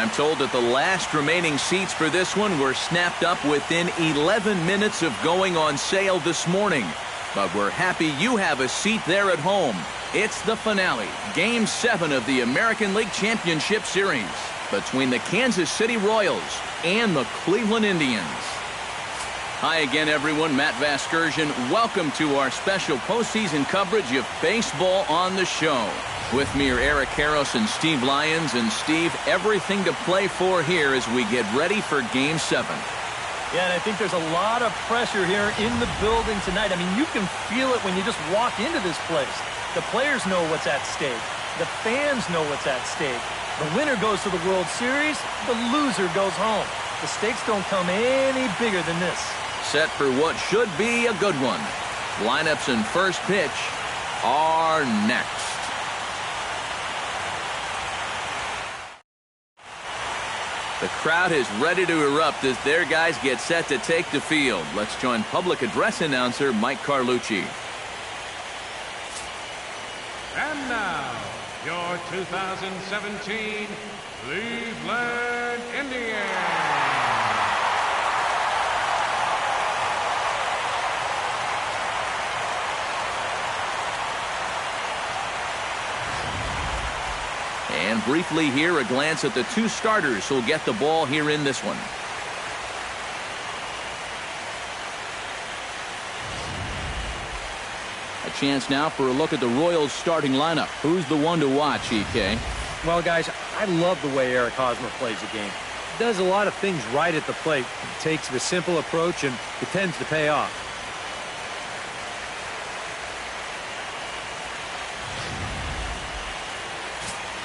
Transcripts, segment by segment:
I'm told that the last remaining seats for this one were snapped up within 11 minutes of going on sale this morning. But we're happy you have a seat there at home. It's the finale, Game 7 of the American League Championship Series between the Kansas City Royals and the Cleveland Indians. Hi again, everyone. Matt Vasgersian. Welcome to our special postseason coverage of baseball on the show. With me are Eric Harris and Steve Lyons. And Steve, everything to play for here as we get ready for Game 7. Yeah, and I think there's a lot of pressure here in the building tonight. I mean, you can feel it when you just walk into this place. The players know what's at stake. The fans know what's at stake. The winner goes to the World Series. The loser goes home. The stakes don't come any bigger than this. Set for what should be a good one. Lineups and first pitch are next. The crowd is ready to erupt as their guys get set to take the field. Let's join public address announcer Mike Carlucci. And now, your 2017 Cleveland Indians. And briefly here, a glance at the two starters who'll get the ball here in this one. A chance now for a look at the Royals starting lineup. Who's the one to watch, EK? Well, guys, I love the way Eric Hosmer plays the game. He does a lot of things right at the plate. He takes the simple approach, and it tends to pay off.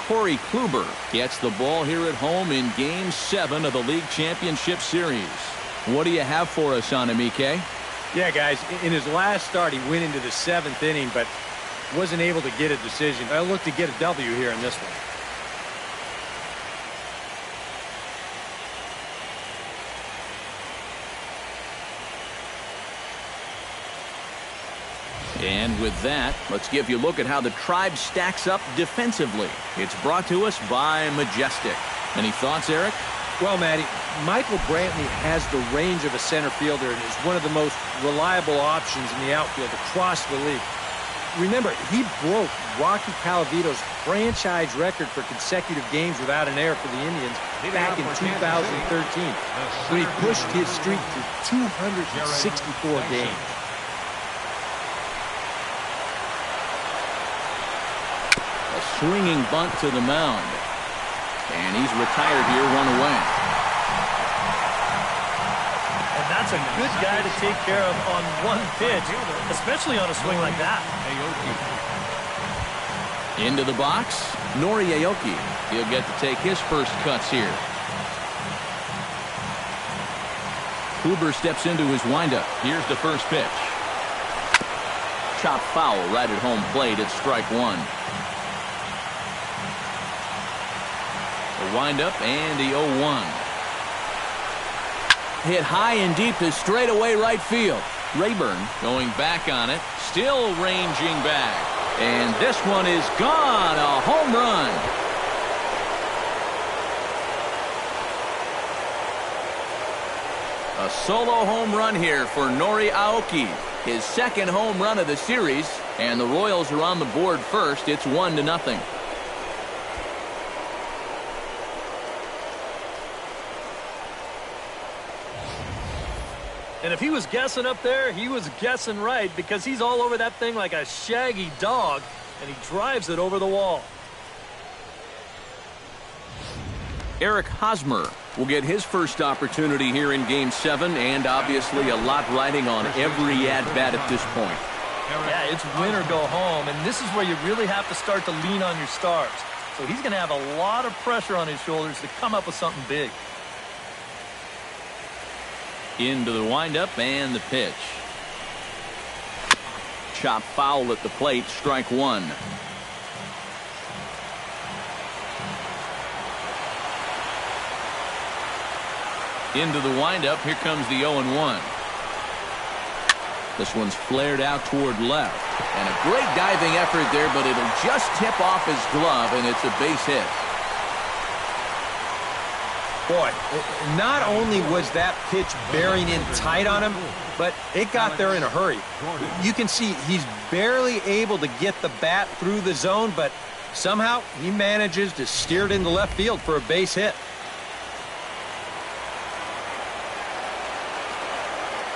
Corey Kluber gets the ball here at home in Game 7 of the League Championship Series. What do you have for us on him, EK? Yeah, guys, in his last start, he went into the 7th inning, but wasn't able to get a decision. I look to get a W here in this one. And with that, let's give you a look at how the Tribe stacks up defensively. It's brought to us by Majestic. Any thoughts, Eric? Well, Matty, Michael Brantley has the range of a center fielder and is one of the most reliable options in the outfield across the league. Remember, he broke Rocky Calavito's franchise record for consecutive games without an error for the Indians back in 2013 when he pushed his streak to 264 games. Swinging bunt to the mound. And he's retired here, one away. And that's a good guy to take care of on one pitch, especially on a swing like that. Into the box, Nori Aoki. He'll get to take his first cuts here. Kluber steps into his windup. Here's the first pitch. Chop foul right at home plate. It's strike one. Windup and the 0-1. Hit high and deep to straightaway right field. Rayburn going back on it, still ranging back. And this one is gone, a home run. A solo home run here for Nori Aoki. His second home run of the series, and the Royals are on the board first. It's 1-0. And if he was guessing up there, he was guessing right, because he's all over that thing like a shaggy dog, and he drives it over the wall. Eric Hosmer will get his first opportunity here in Game 7, and obviously a lot riding on every at-bat at this point. Yeah, it's win or go home, and this is where you really have to start to lean on your stars. So he's going to have a lot of pressure on his shoulders to come up with something big. Into the windup and the pitch. Chop foul at the plate, strike one. Into the windup, here comes the 0-1. This one's flared out toward left. And a great diving effort there, but it'll just tip off his glove, and it's a base hit. Boy, not only was that pitch bearing in tight on him, but it got there in a hurry. You can see he's barely able to get the bat through the zone, but somehow he manages to steer it into left field for a base hit.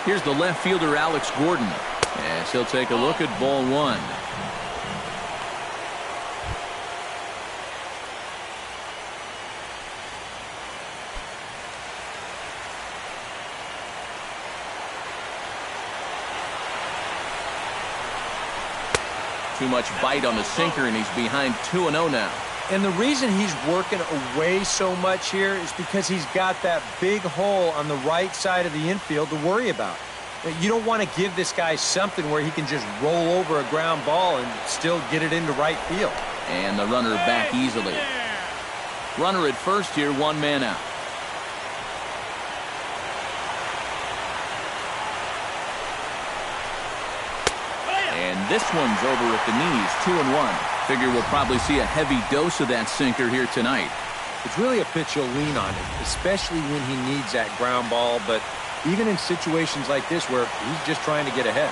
Here's the left fielder, Alex Gordon, as he'll take a look at ball one. Too much bite on the sinker, and he's behind 2-0 now. And the reason he's working away so much here is because he's got that big hole on the right side of the infield to worry about. You don't want to give this guy something where he can just roll over a ground ball and still get it into right field. And the runner back easily. Runner at first here, 1 man out. And this one's over at the knees, 2-1. Figure we'll probably see a heavy dose of that sinker here tonight. It's really a pitch you'll lean on it, especially when he needs that ground ball, but even in situations like this where he's just trying to get ahead.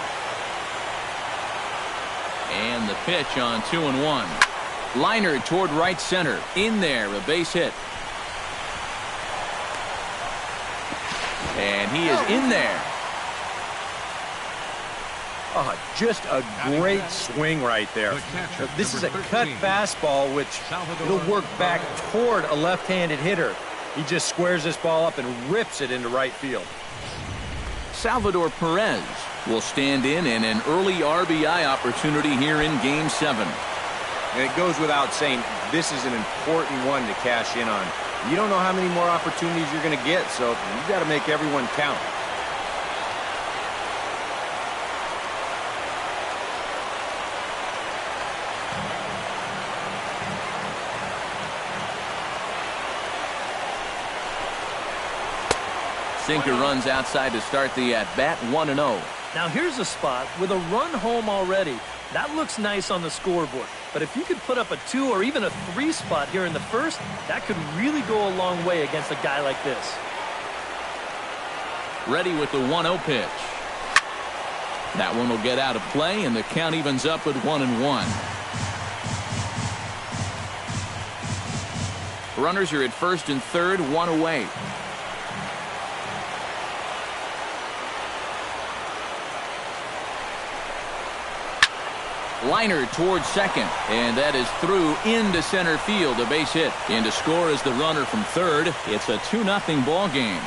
And the pitch on 2-1. Liner toward right center. In there, a base hit. And he is in there. Oh, just a great swing right there. This is a cut fastball, which it'll work back toward a left-handed hitter. He just squares this ball up and rips it into right field. Salvador Perez will stand in an early RBI opportunity here in Game 7. And it goes without saying, this is an important one to cash in on. You don't know how many more opportunities you're going to get, so you've got to make everyone count. Sinker runs outside to start the at-bat, 1-0. Now here's a spot with a run home already. That looks nice on the scoreboard. But if you could put up a 2 or even a 3 spot here in the first, that could really go a long way against a guy like this. Ready with the 1-0 pitch. That one will get out of play, and the count evens up at 1-1. Runners are at first and third, 1 away. Liner towards second, and that is through into center field, a base hit. And to score is the runner from third. It's a 2-0 ball game.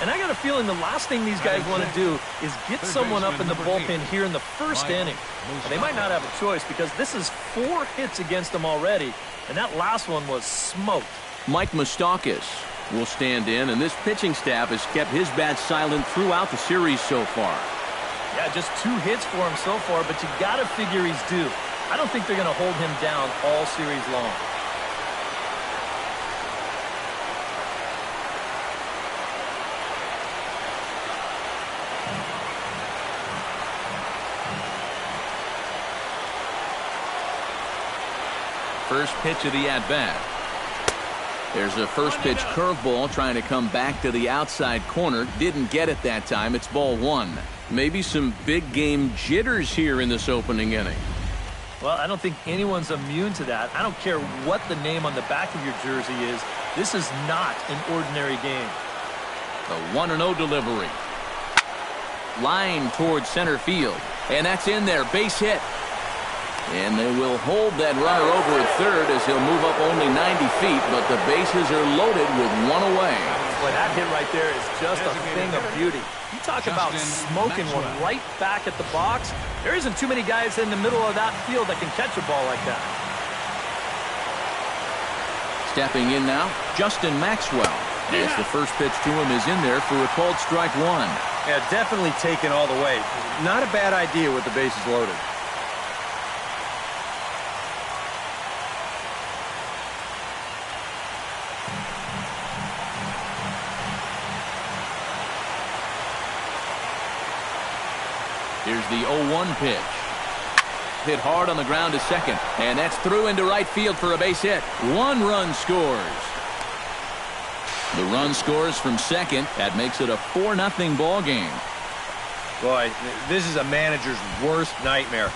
And I got a feeling the last thing these guys want to do is get someone up in the bullpen here in the first inning. And they might not have a choice because this is 4 hits against them already, and that last one was smoked. Mike Moustakas will stand in, and this pitching staff has kept his bat silent throughout the series so far. Yeah, just 2 hits for him so far, but you got to figure he's due. I don't think they're going to hold him down all series long. First pitch of the at-bat. There's a first pitch curveball trying to come back to the outside corner. Didn't get it that time. It's ball 1. Maybe some big game jitters here in this opening inning. Well, I don't think anyone's immune to that. I don't care what the name on the back of your jersey is. This is not an ordinary game. The 1-0 delivery. Line towards center field. And that's in there. Base hit. And they will hold that runner over at third as he'll move up only 90 feet, but the bases are loaded with 1 away. Boy, that hit right there is just a thing of beauty. You talk about smoking one right back at the box. There isn't too many guys in the middle of that field that can catch a ball like that. Stepping in now, Justin Maxwell. As the first pitch to him is in there for a called strike 1. Yeah, definitely taken all the way. Not a bad idea with the bases loaded. Here's the 0-1 pitch. Hit hard on the ground to second, and that's through into right field for a base hit. 1 run scores. The run scores from second. That makes it a 4-0 ball game. Boy, this is a manager's worst nightmare.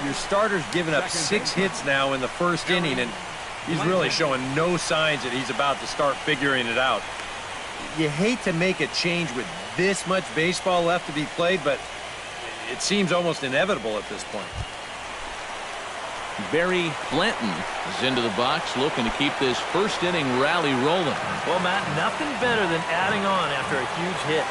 Your starter's given up 6 hits now in the first inning, and he's really showing no signs that he's about to start figuring it out. You hate to make a change with this much baseball left to be played, but it seems almost inevitable at this point. Barry Blanton is into the box looking to keep this first inning rally rolling. Well, Matt, nothing better than adding on after a huge hit.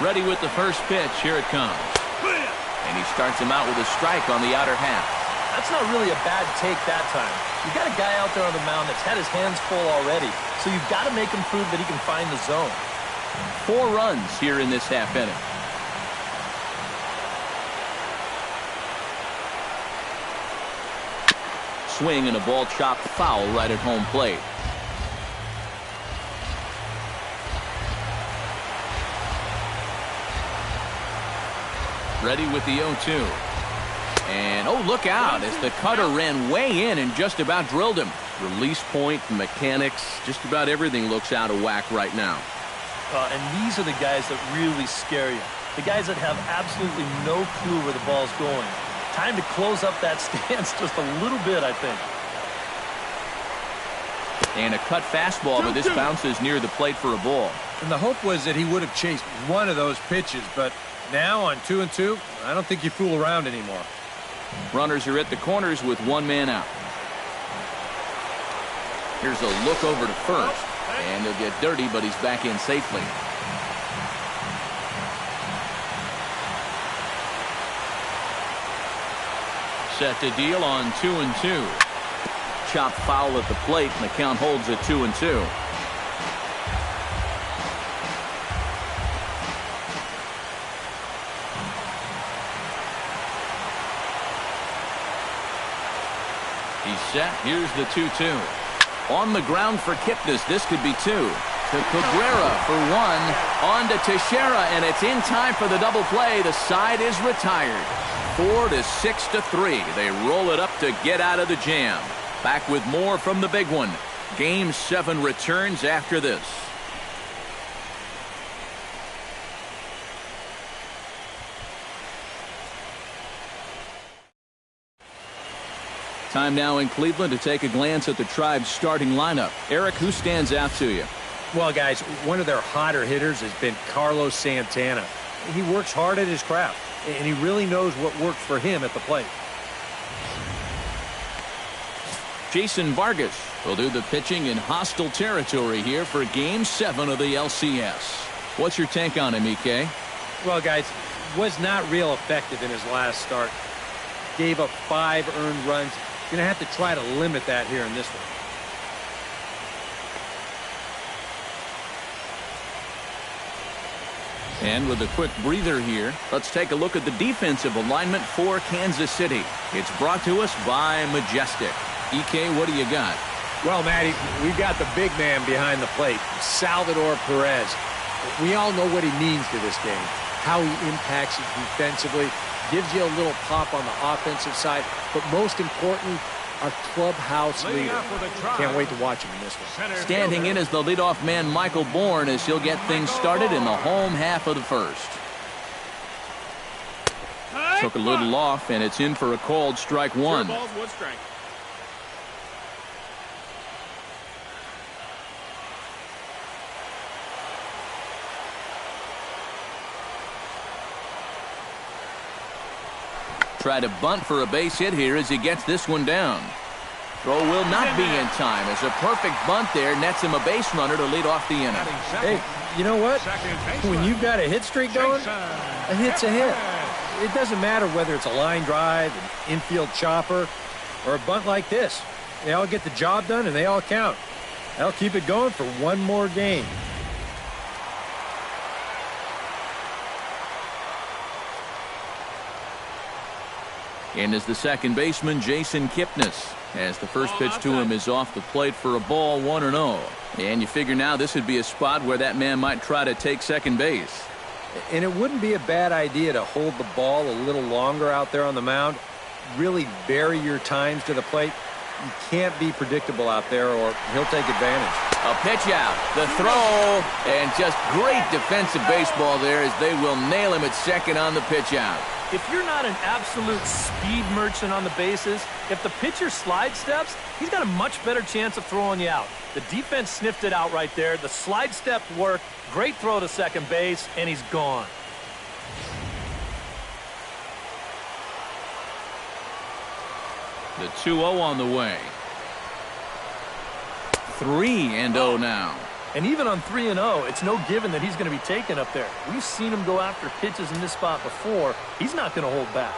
Ready with the first pitch. Here it comes. And he starts him out with a strike on the outer half. That's not really a bad take that time. You got a guy out there on the mound that's had his hands full already, so you've got to make him prove that he can find the zone. 4 runs here in this half inning. Swing and a ball chopped foul right at home plate. Ready with the 0-2. And, oh, look out as the cutter ran way in and just about drilled him. Release point, mechanics, just about everything looks out of whack right now. And these are the guys that really scare you. The guys that have absolutely no clue where the ball's going. Time to close up that stance just a little bit, I think. And a cut fastball, but this bounces near the plate for a ball. And the hope was that he would have chased one of those pitches, but now on 2-2, I don't think you fool around anymore. Runners are at the corners with 1 man out. Here's a look over to first, and he'll get dirty, but he's back in safely. Set to deal on 2-2. Chop foul at the plate, and the count holds at 2-2. He's set. Here's the 2-2. On the ground for Kipnis. This could be 2. To Cabrera for 1. On to Teixeira, and it's in time for the double play. The side is retired. 4-6-3. They roll it up to get out of the jam. Back with more from the big one. Game 7 returns after this. Time now in Cleveland to take a glance at the Tribe's starting lineup. Eric, who stands out to you? Well, guys, one of their hotter hitters has been Carlos Santana. He works hard at his craft, and he really knows what works for him at the plate. Jason Vargas will do the pitching in hostile territory here for Game 7 of the LCS. What's your take on him, EK? Well, guys, was not real effective in his last start. Gave up 5 earned runs. Going to have to try to limit that here in this one. And with a quick breather here, let's take a look at the defensive alignment for Kansas City. It's brought to us by Majestic. EK, what do you got? Well, Matty, we've got the big man behind the plate, Salvador Perez. We all know what he means to this game, how he impacts it defensively, gives you a little pop on the offensive side, but most importantly, our clubhouse leader. Can't wait to watch him in this one. Standing in as the leadoff man, Michael Bourne, as he'll get things started in the home half of the first. Took a little off, and it's in for a called strike 1. Try to bunt for a base hit here as he gets this one down. Throw will not be in time as a perfect bunt there nets him a base runner to lead off the inning. Hey, you know what? When you've got a hit streak going, a hit's a hit. It doesn't matter whether it's a line drive, an infield chopper, or a bunt like this. They all get the job done and they all count. That'll keep it going for one more game. And as the second baseman, Jason Kipnis, as the first pitch to him is off the plate for a ball, 1-0. And you figure now this would be a spot where that man might try to take second base. And it wouldn't be a bad idea to hold the ball a little longer out there on the mound. Really vary your times to the plate. You can't be predictable out there or he'll take advantage. A pitch out, the throw, and just great defensive baseball there as they will nail him at second on the pitch out. If you're not an absolute speed merchant on the bases, if the pitcher slide steps, he's got a much better chance of throwing you out. The defense sniffed it out right there. The slide step worked. Great throw to second base, and he's gone. The 2-0 on the way. 3-0 now. And even on 3-0, it's no given that he's going to be taken up there. We've seen him go after pitches in this spot before. He's not going to hold back.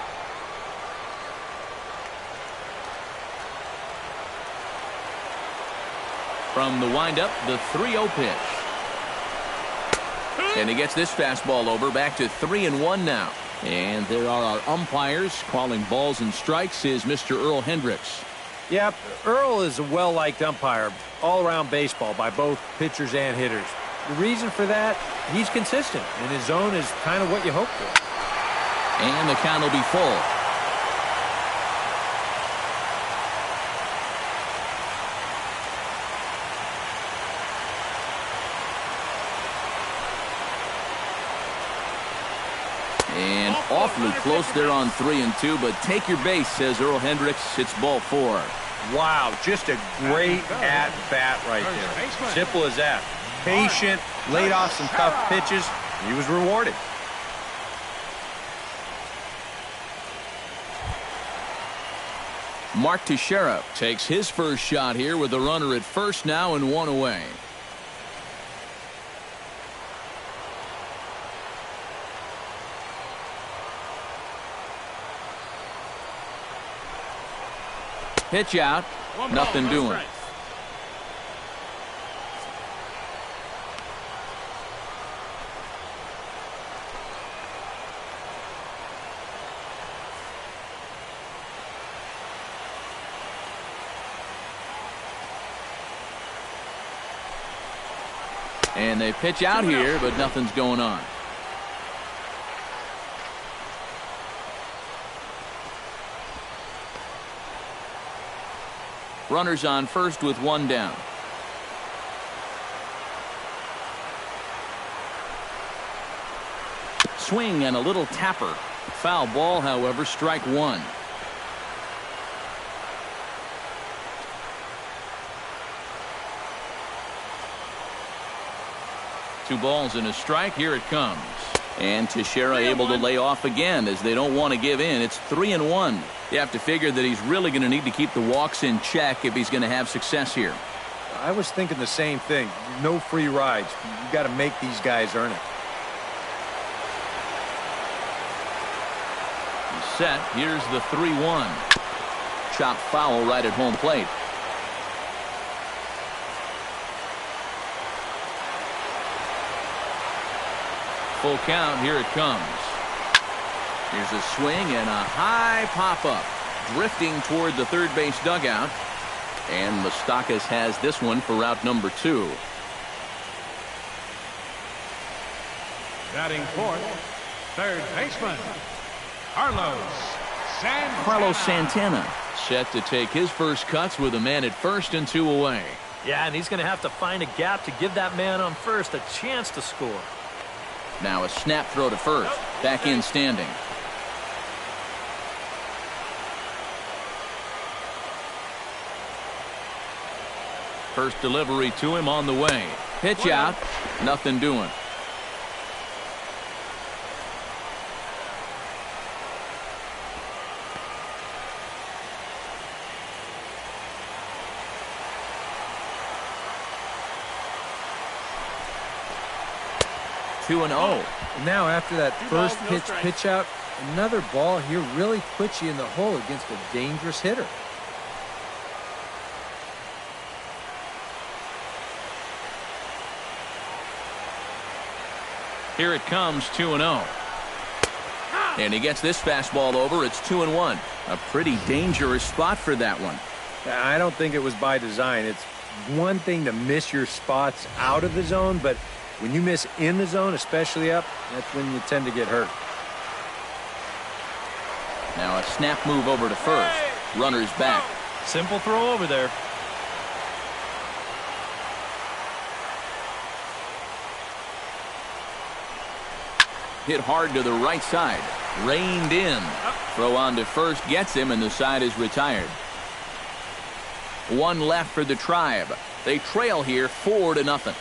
From the windup, the 3-0 pitch. And he gets this fastball over, back to 3-1 now. And there are our umpires calling balls and strikes is Mr. Earl Hendricks. Yep, Earl is a well-liked umpire all-around baseball by both pitchers and hitters. The reason for that, he's consistent, and his zone is kind of what you hope for. And the count will be full. And awfully close there on 3-2, but take your base, says Earl Hendricks. It's ball 4. Wow, just a great at-bat right there. Simple as that. Patient, laid off some tough pitches. He was rewarded. Mark Teixeira takes his first shot here with a runner at first now and 1 away. Pitch out, nothing doing. And they pitch out here, but nothing's going on. Runners on first with 1 down. Swing and a little tapper. Foul ball, however, strike 1. Two balls and a strike. Here it comes. And Teixeira able to lay off again as they don't want to give in. It's 3-1. You have to figure that he's really going to need to keep the walks in check if he's going to have success here. I was thinking the same thing. No free rides. You got to make these guys earn it. He's set. Here's the 3-1. Chopped foul right at home plate. Full count. Here it comes. Here's a swing and a high pop-up. Drifting toward the third base dugout. And Moustakas has this one for route number 2. Batting fourth, third baseman, Carlos Santana. Carlos Santana set to take his first cuts with a man at first and 2 away. Yeah, and he's going to have to find a gap to give that man on first a chance to score. Now a snap throw to first. Back in standing. First delivery to him on the way. Pitch out. Nothing doing. Two and 0. Now after that first pitch out, another ball here really puts you in the hole against a dangerous hitter. Here it comes, 2-0. And he gets this fastball over. It's 2-1. A pretty dangerous spot for that one. I don't think it was by design. It's one thing to miss your spots out of the zone, but when you miss in the zone, especially up, that's when you tend to get hurt. Now a snap move over to first. Runners back. Simple throw over there. Hit hard to the right side. Reined in. Throw on to first gets him, and the side is retired. One left for the Tribe. They trail here 4-0.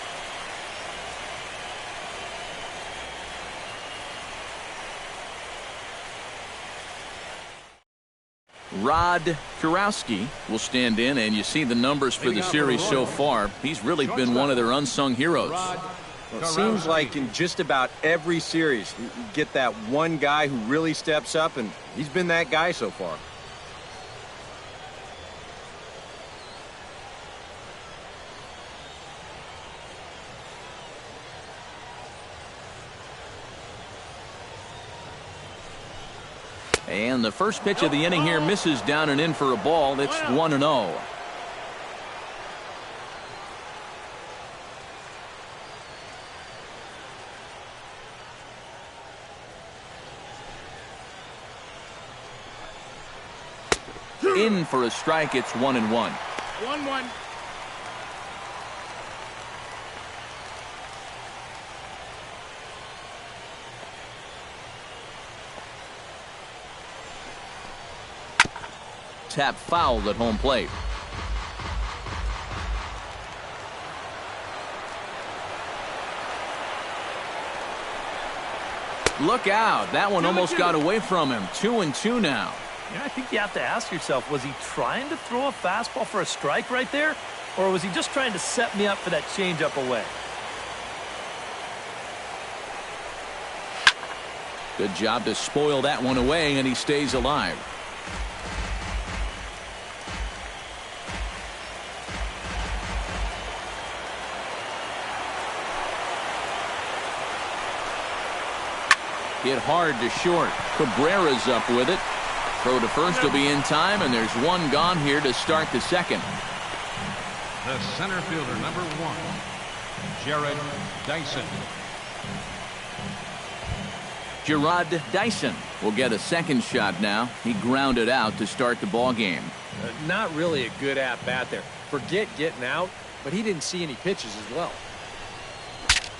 Rod Kurowski will stand in, and you see the numbers for the series so far. He's really been one of their unsung heroes. Well, it seems like in just about every series, you get that one guy who really steps up, and he's been that guy so far. And the first pitch of the inning here misses down and in for a ball. It's 1-0. In for a strike. It's 1-1. 1-1. Tap fouled at home plate. Look out. That one almost got away from him. 2-2 now. Yeah, I think you have to ask yourself, was he trying to throw a fastball for a strike right there? Or was he just trying to set me up for that changeup away? Good job to spoil that one away, and he stays alive. Hit hard to short. Cabrera's up with it. Throw to first will be in time, and there's one gone here to start the second. The center fielder, number 1, Jared Dyson. Gerard Dyson will get a second shot now. He grounded out to start the ball game. Not really a good at-bat there. Forget getting out, but he didn't see any pitches as well.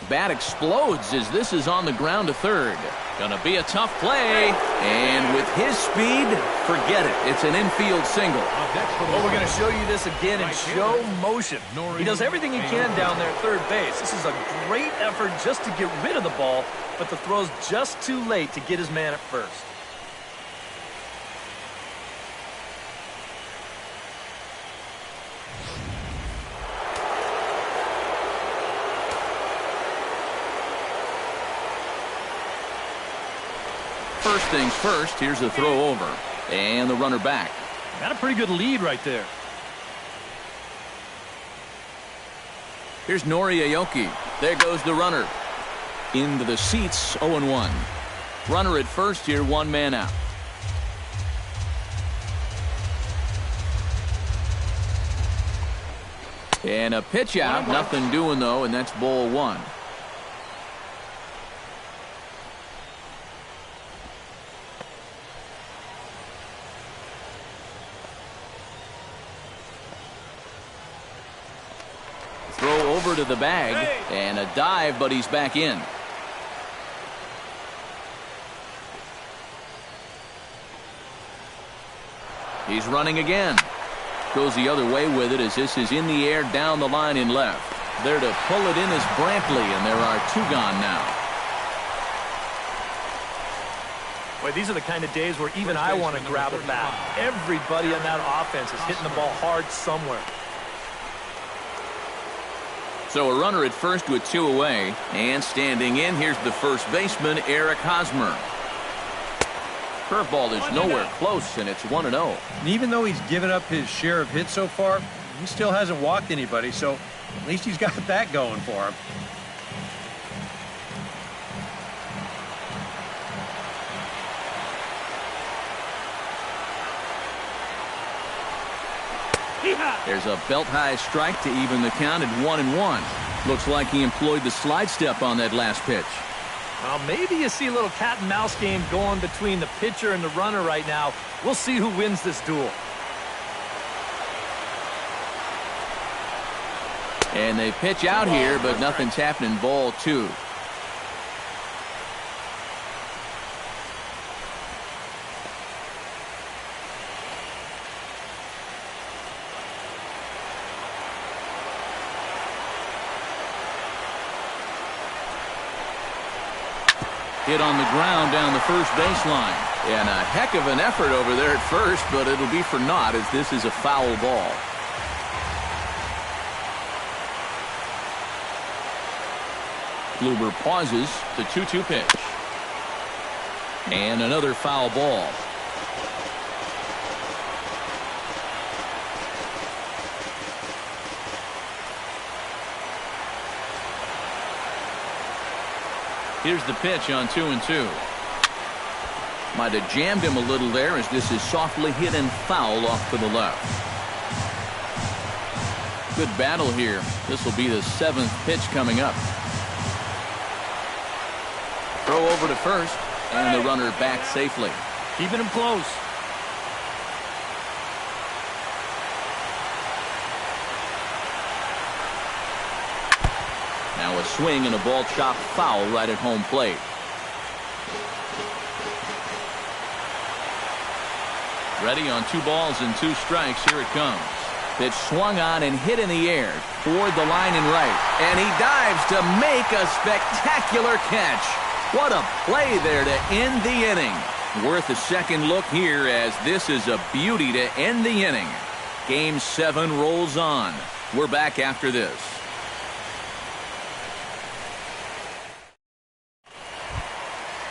Bat explodes as this is on the ground to third. Gonna be a tough play, and with his speed, forget it. It's an infield single. Well, we're going to show you this again in show motion. He does everything he can down there at third base. This is a great effort just to get rid of the ball, but the throw's just too late to get his man at first. First things first, here's a throw over. And the runner back. Got a pretty good lead right there. Here's Nori Aoki. There goes the runner. Into the seats, 0-1. Runner at first here, one man out. And a pitch out, nothing doing though, and that's ball one. Throw over to the bag, and a dive, but he's back in. He's running again. Goes the other way with it as this is in the air down the line in left. There to pull it in is Brantley, and there are two gone now. Boy, these are the kind of days where even I want to grab a bat. Everybody on that offense is hitting the ball hard somewhere. So a runner at first with two away, and standing in, here's the first baseman, Eric Hosmer. Curveball is nowhere close, and it's 1-0. And even though he's given up his share of hits so far, he still hasn't walked anybody, so at least he's got that going for him. There's a belt-high strike to even the count at 1-1. Looks like he employed the slide step on that last pitch. Well, maybe you see a little cat and mouse game going between the pitcher and the runner right now. We'll see who wins this duel. And they pitch out here, but nothing's happening. Ball 2. Hit on the ground down the first baseline. And a heck of an effort over there at first, but it'll be for naught as this is a foul ball. Kluber pauses. The 2-2 pitch. And another foul ball. Here's the pitch on 2-2. Might have jammed him a little there as this is softly hit and foul off to the left. Good battle here. This will be the 7th pitch coming up. Throw over to first, and the runner back safely. Keeping him close. Now a swing and a ball chopped foul right at home plate. Ready on 2 balls and 2 strikes. Here it comes. Pitch swung on and hit in the air toward the line and right. And he dives to make a spectacular catch. What a play there to end the inning. Worth a second look here as this is a beauty to end the inning. Game 7 rolls on. We're back after this.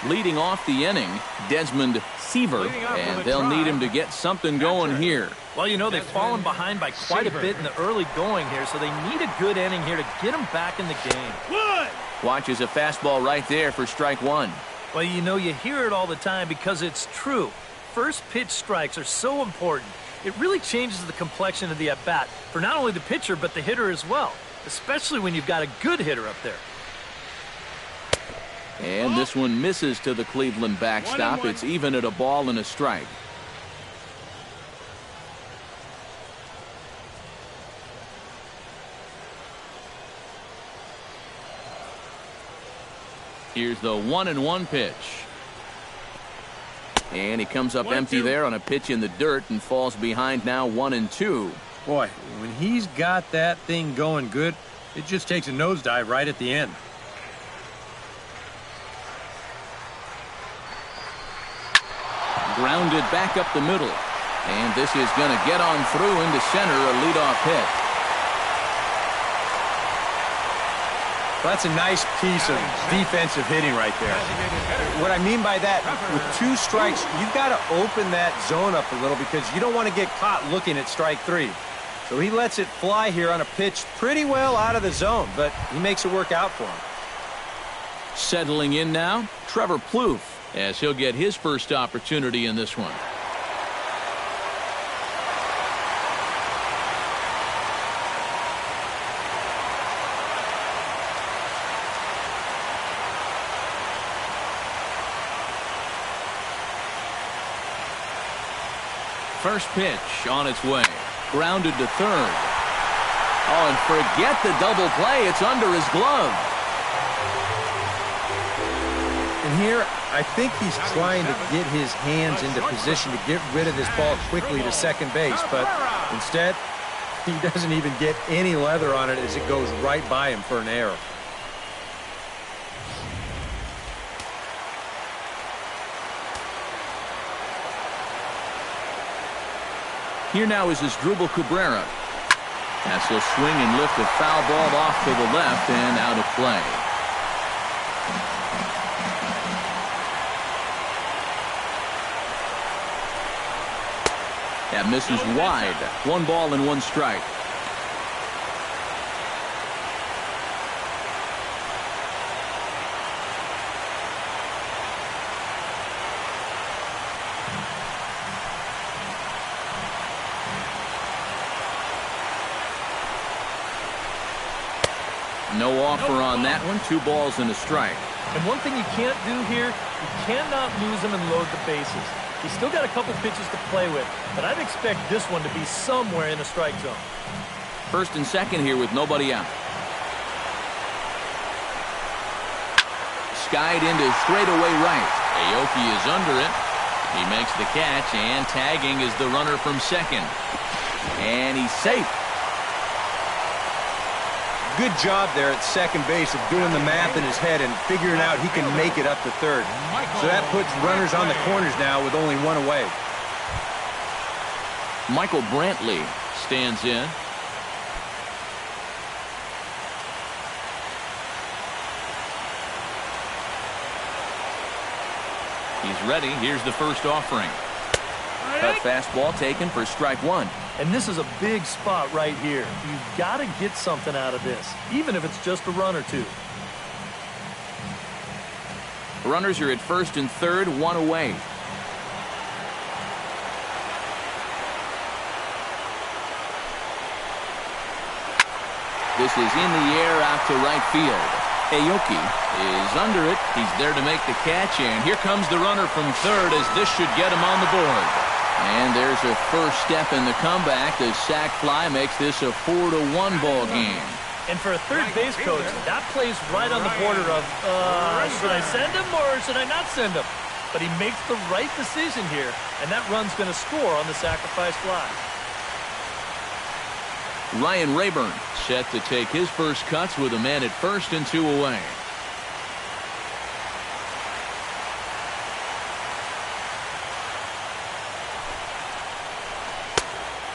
Leading off the inning, Desmond Seaver, and they'll need him to get something going here. Well, you know, they've fallen behind by quite a bit in the early going here, so they need a good inning here to get them back in the game. Watches a fastball right there for strike 1. Well, you know, you hear it all the time because it's true. First pitch strikes are so important. It really changes the complexion of the at-bat for not only the pitcher but the hitter as well, especially when you've got a good hitter up there. And this one misses to the Cleveland backstop. It's even at a ball and a strike. Here's the 1-1 pitch. And he comes up empty there on a pitch in the dirt and falls behind now 1-2. Boy, when he's got that thing going good, it just takes a nosedive right at the end. Grounded back up the middle. And this is going to get on through into center, a leadoff hit. Well, that's a nice piece of defensive hitting right there. What I mean by that, with 2 strikes, you've got to open that zone up a little because you don't want to get caught looking at strike 3. So he lets it fly here on a pitch pretty well out of the zone, but he makes it work out for him. Settling in now, Trevor Plouffe, as he'll get his first opportunity in this one. First pitch on its way. Grounded to third. Oh, and forget the double play. It's under his glove. And here, I think he's trying to get his hands into position to get rid of this ball quickly to second base. But instead, he doesn't even get any leather on it as it goes right by him for an error. Here now is Asdrubal Cabrera. That's a swing and lift a foul ball off to the left and out of play. That misses wide. 1 ball and 1 strike. No offer on that one. 2 balls and a strike. And one thing you can't do here, you cannot lose them and load the bases. He's still got a couple pitches to play with, but I'd expect this one to be somewhere in the strike zone. First and second here with nobody out. Skied into straightaway right. Aoki is under it. He makes the catch, and tagging is the runner from second. And he's safe. Good job there at second base of doing the math in his head and figuring out he can make it up to third. So that puts runners on the corners now with only one away. Michael Brantley stands in. He's ready. Here's the first offering. Cut fastball taken for strike one. And this is a big spot right here. You've got to get something out of this, even if it's just a run or two. Runners are at first and third, one away. This is in the air out to right field. Aoki is under it. He's there to make the catch, and here comes the runner from third as this should get him on the board. And there's a first step in the comeback. The sac fly makes this a 4-1 ball game. And for a third base coach, that plays right on the border of, should I send him or should I not send him? But he makes the right decision here, and that run's going to score on the sacrifice fly. Ryan Rayburn set to take his first cuts with a man at first and two away.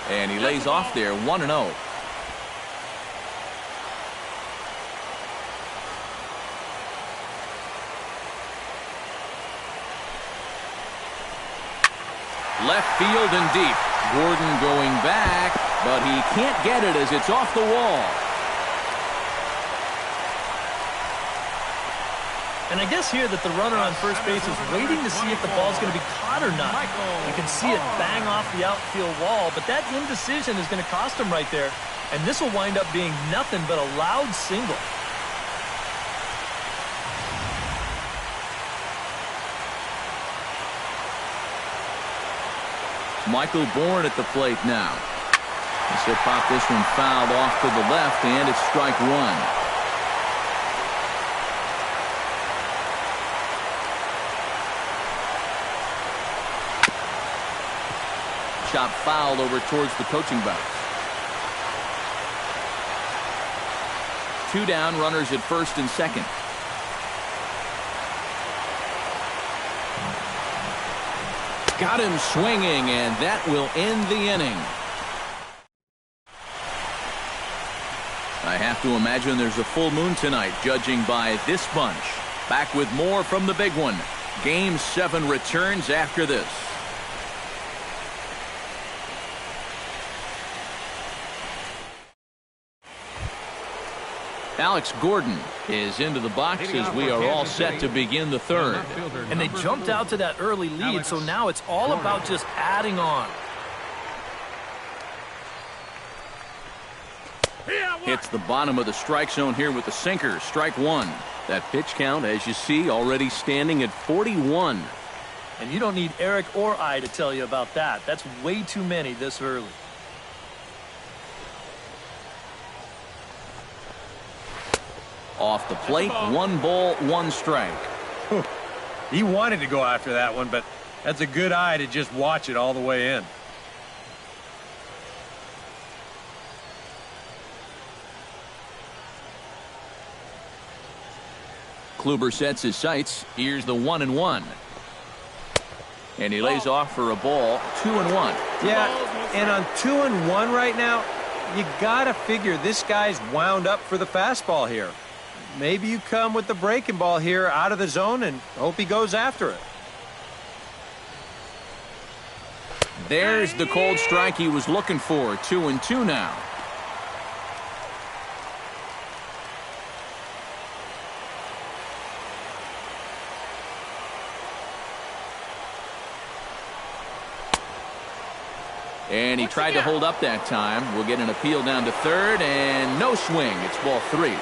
And he lays off there, 1-0. Left field and deep. Gordon going back, but he can't get it as it's off the wall. And I guess here that the runner on first base is waiting to see if the ball's going to be caught or not. You can see it bang off the outfield wall, but that indecision is going to cost him right there. And this will wind up being nothing but a loud single. Michael Bourne at the plate now. He'll pop this one fouled off to the left, and it's strike one. Chop fouled over towards the coaching box. Two down, runners at first and second. Got him swinging, and that will end the inning. I have to imagine there's a full moon tonight, judging by this bunch. Back with more from the big one. Game 7 returns after this. Alex Gordon is into the box as we are all set to begin the third. And they jumped out to that early lead, so now it's all about just adding on. Hits the bottom of the strike zone here with the sinker. Strike one. That pitch count, as you see, already standing at 41. And you don't need Eric or I to tell you about that. That's way too many this early. Off the plate, 1 ball, 1 strike. He wanted to go after that one, but that's a good eye to just watch it all the way in. Kluber sets his sights. Here's the 1-1. And he lays off for a ball, 2-1. Yeah, and on 2-1 right now, you gotta figure this guy's wound up for the fastball here. Maybe you come with the breaking ball here out of the zone and hope he goes after it. There's the cold strike he was looking for. 2-2 now. And he tried to hold up that time. We'll get an appeal down to third, and no swing. It's ball 3.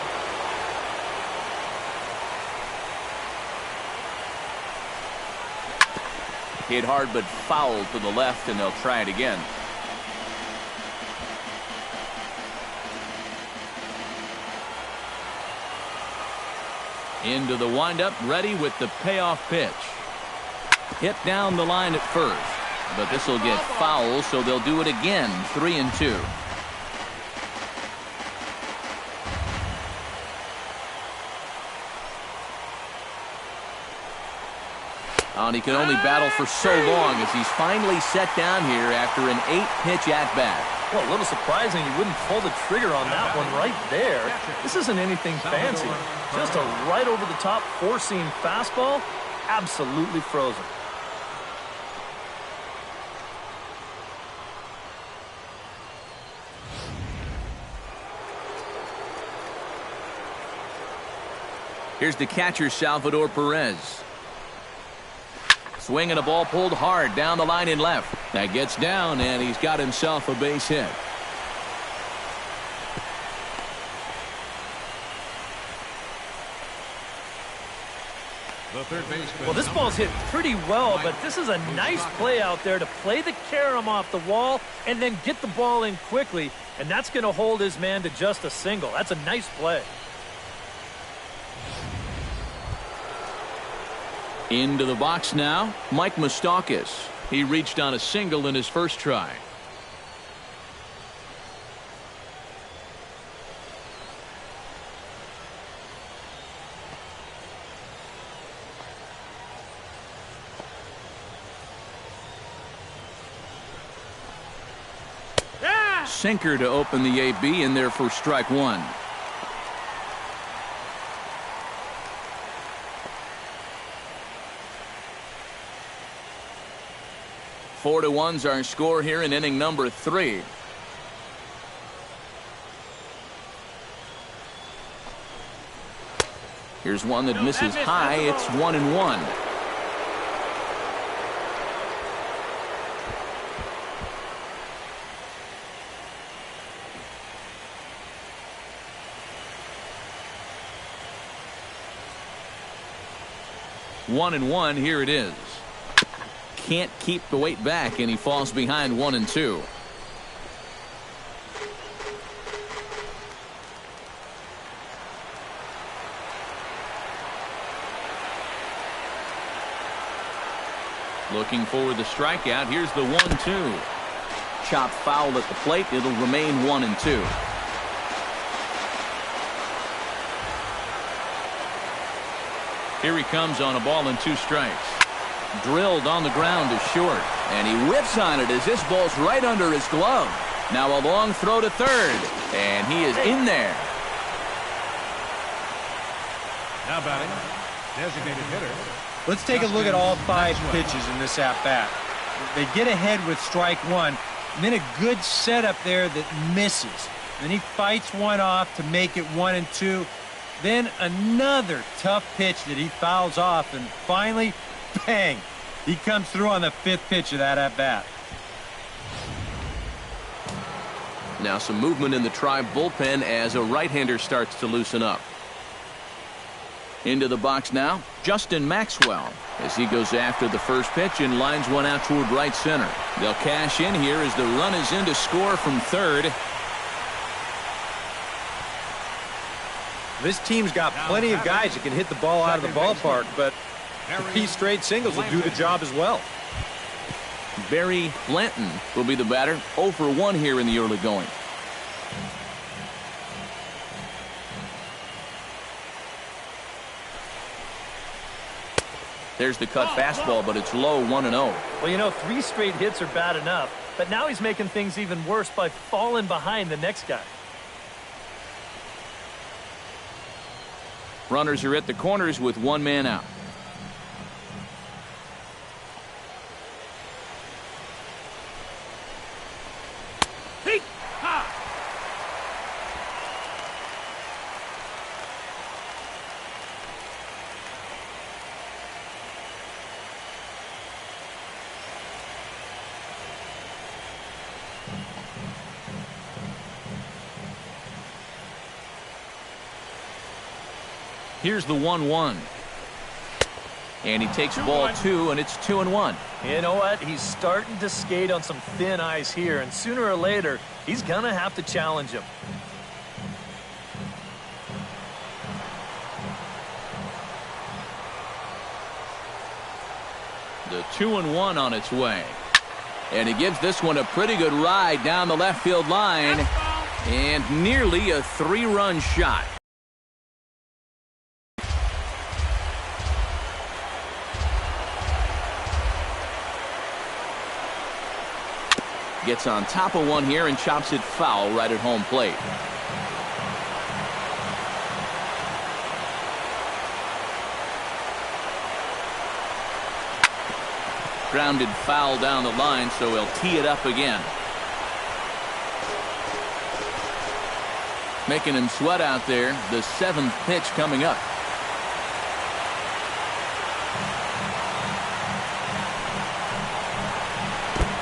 Hit hard but foul to the left, and they'll try it again. Into the windup, ready with the payoff pitch. Hit down the line at first, but this will get foul, so they'll do it again. 3-2. And he can only battle for so long as he's finally set down here after an 8-pitch at-bat. Well, a little surprising you wouldn't pull the trigger on that one right there. This isn't anything fancy. Just a right over the top four-seam fastball. Absolutely frozen. Here's the catcher, Salvador Perez. Swinging a ball pulled hard down the line in left. That gets down, and he's got himself a base hit. The third baseman. Well, this ball's hit pretty well, but this is a nice play out there to play the carom off the wall and then get the ball in quickly, and that's going to hold his man to just a single. That's a nice play. Into the box now, Mike Moustakas. He reached on a single in his first try. Sinker to open the AB in there for strike one. Four to one's our score here in inning number 3. Here's one that misses high. It's 1-1. One and one. Here it is. Can't keep the weight back, and he falls behind 1-2. Looking for the strikeout. Here's the 1-2. Chop foul at the plate. It'll remain 1-2. Here he comes on a ball and 2 strikes. Drilled on the ground is short, and he whips on it as this ball's right under his glove. Now a long throw to third, and he is in there. Now batting, designated hitter. Let's take a look at all 5 pitches in this at-bat. They get ahead with strike one, and then a good setup there that misses. Then he fights one off to make it 1-2. Then another tough pitch that he fouls off, and finally, bang! He comes through on the 5th pitch of that at-bat. Now some movement in the Tribe bullpen as a right-hander starts to loosen up. Into the box now, Justin Maxwell, as he goes after the first pitch and lines one out toward right center. They'll cash in here as the run is in to score from third. This team's got plenty of guys that can hit the ball out of the ballpark, but the P straight singles will do the job as well. Barry Blanton will be the batter. 0 for 1 here in the early going. There's the cut fastball, but it's low, 1-0. Well, you know, 3 straight hits are bad enough, but now he's making things even worse by falling behind the next guy. Runners are at the corners with 1 man out. Here's the 1-1. And he takes ball 2, and it's 2-1. You know what? He's starting to skate on some thin ice here, and sooner or later, he's going to have to challenge him. The 2-1 on its way. And he gives this one a pretty good ride down the left field line. And nearly a 3-run shot. Gets on top of one here and chops it foul right at home plate. Grounded foul down the line, so he'll tee it up again. Making him sweat out there. The 7th pitch coming up.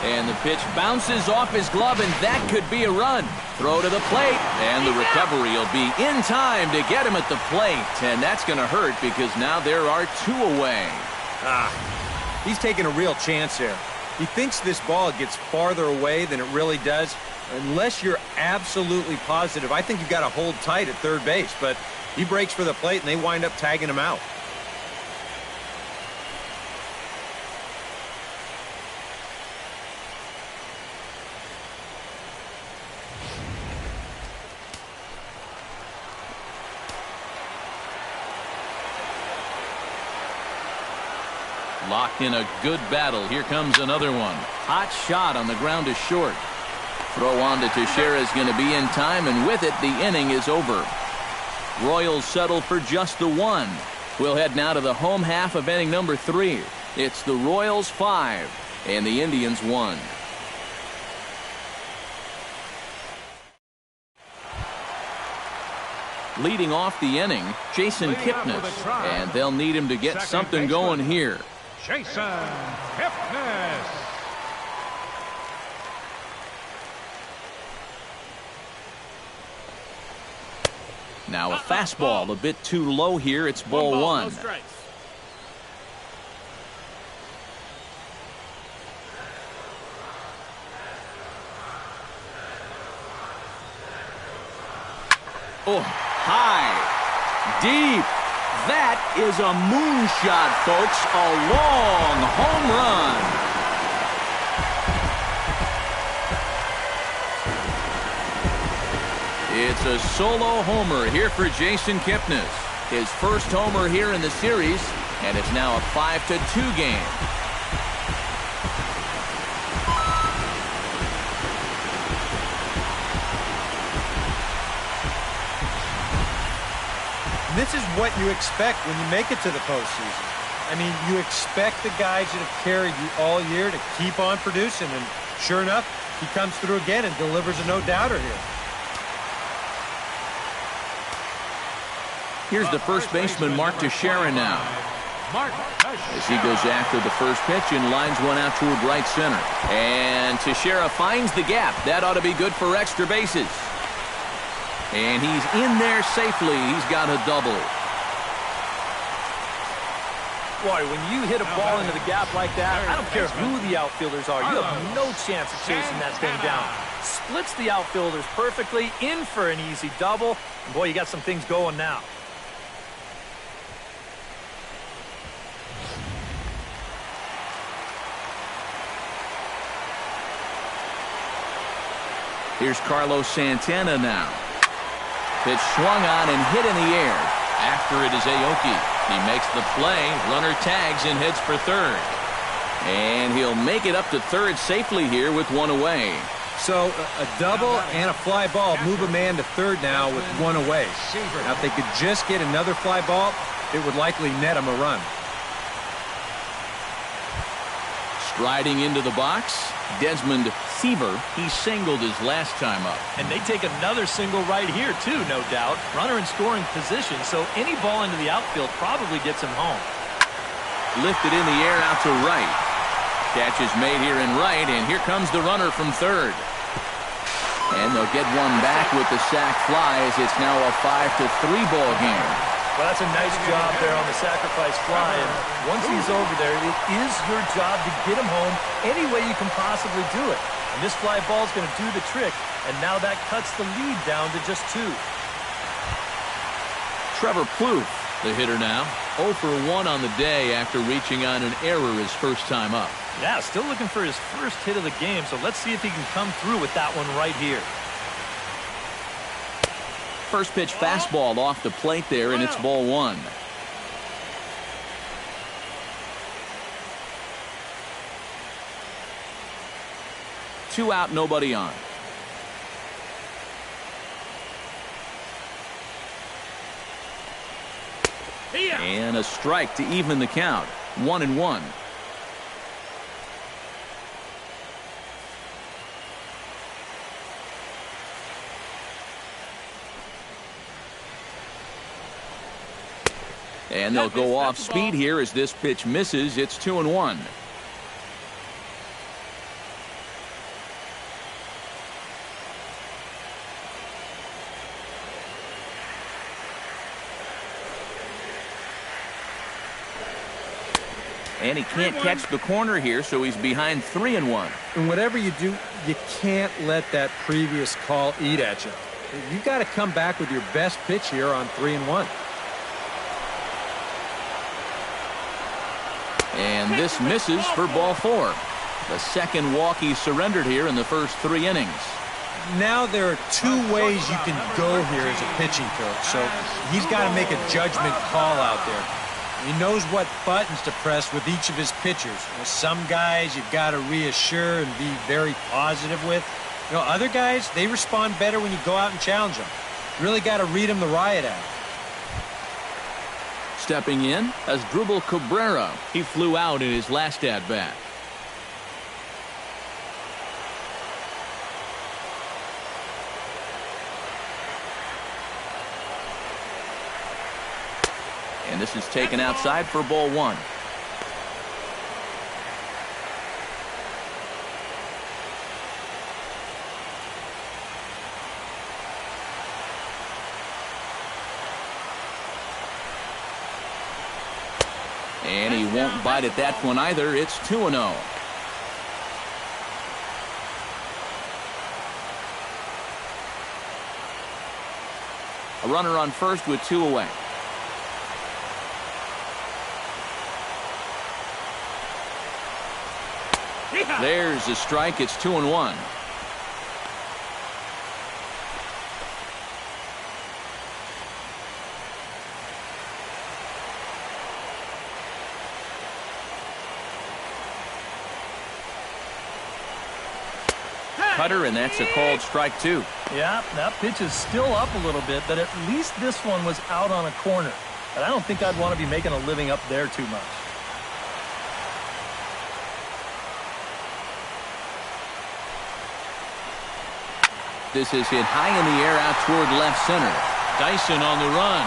And the pitch bounces off his glove, and that could be a run. Throw to the plate, and the recovery will be in time to get him at the plate. And that's going to hurt because now there are 2 away. He's taking a real chance here. He thinks this ball gets farther away than it really does. Unless you're absolutely positive, I think you've got to hold tight at third base. But he breaks for the plate, and they wind up tagging him out. Locked in a good battle. Here comes another one. Hot shot on the ground to short. Throw on to Teixeira is going to be in time, and with it, the inning is over. Royals settle for just the 1. We'll head now to the home half of inning number 3. It's the Royals 5 and the Indians 1. Leading off the inning, Jason Kipnis, and they'll need him to get something going here. Jason Kipnis. Now a fastball a bit too low here. It's ball 1. No strikes. Oh, high, deep. That is a moonshot, folks. A long home run. It's a solo homer here for Jason Kipnis. His first homer here in the series, and it's now a 5-2 game. This is what you expect when you make it to the postseason. I mean, you expect the guys that have carried you all year to keep on producing, and sure enough, he comes through again and delivers a no-doubter here. Here's the first baseman, Mark Teixeira, now. As he goes after the first pitch and lines one out toward right center. And Teixeira finds the gap. That ought to be good for extra bases. And he's in there safely. He's got a double. Boy, when you hit a ball into the gap like that, I don't care who the outfielders are. You have no chance of chasing that thing down. Splits the outfielders perfectly, in for an easy double. And boy, you got some things going now. Here's Carlos Santana now. Pitch swung on and hit in the air. After it is Aoki. He makes the play. Runner tags and heads for third. And he'll make it up to third safely here with one away. So a double and a fly ball move a man to third now with one away. Now if they could just get another fly ball, it would likely net him a run. Striding into the box, Desmond Seaver. He singled his last time up. And they take another single right here, too, no doubt. Runner in scoring position, so any ball into the outfield probably gets him home. Lifted in the air out to right. Catch is made here in right, and here comes the runner from third. And they'll get one back with the sac fly as it's now a 5-3 ball game. Well, that's a nice job there on the sacrifice fly. And once he's over there, it is your job to get him home any way you can possibly do it. And this fly ball is going to do the trick, and now that cuts the lead down to just 2. Trevor Plouffe The hitter now, 0 for 1 on the day after reaching on an error his first time up. Yeah, still looking for his first hit of the game, so let's see if he can come through with that one right here. First pitch fastball off the plate there, and it's ball 1. Two out, nobody on. And a strike to even the count. 1-1. And they'll go off speed here as this pitch misses. It's 2-1. And he can't catch the corner here, so he's behind 3-1. And whatever you do, you can't let that previous call eat at you. You've got to come back with your best pitch here on 3-1. And this misses for ball 4. The second walk he surrendered here in the first 3 innings. Now there are 2 ways you can go here as a pitching coach, so he's got to make a judgment call out there. He knows what buttons to press with each of his pitchers. Some guys you've got to reassure and be very positive with. Other guys, they respond better when you go out and challenge them. You really got to read them the riot out. Stepping in as Drupal Cabrera. He flew out in his last at-bat. And this is taken outside for ball 1. And he won't bite at that one either. It's 2-0. A runner on first with 2 away. There's a strike. It's 2-1. Cutter, and that's a called strike 2. Yeah, that pitch is still up a little bit, but at least this one was out on a corner. But I don't think I'd want to be making a living up there too much. This is hit high in the air out toward left center. Dyson on the run.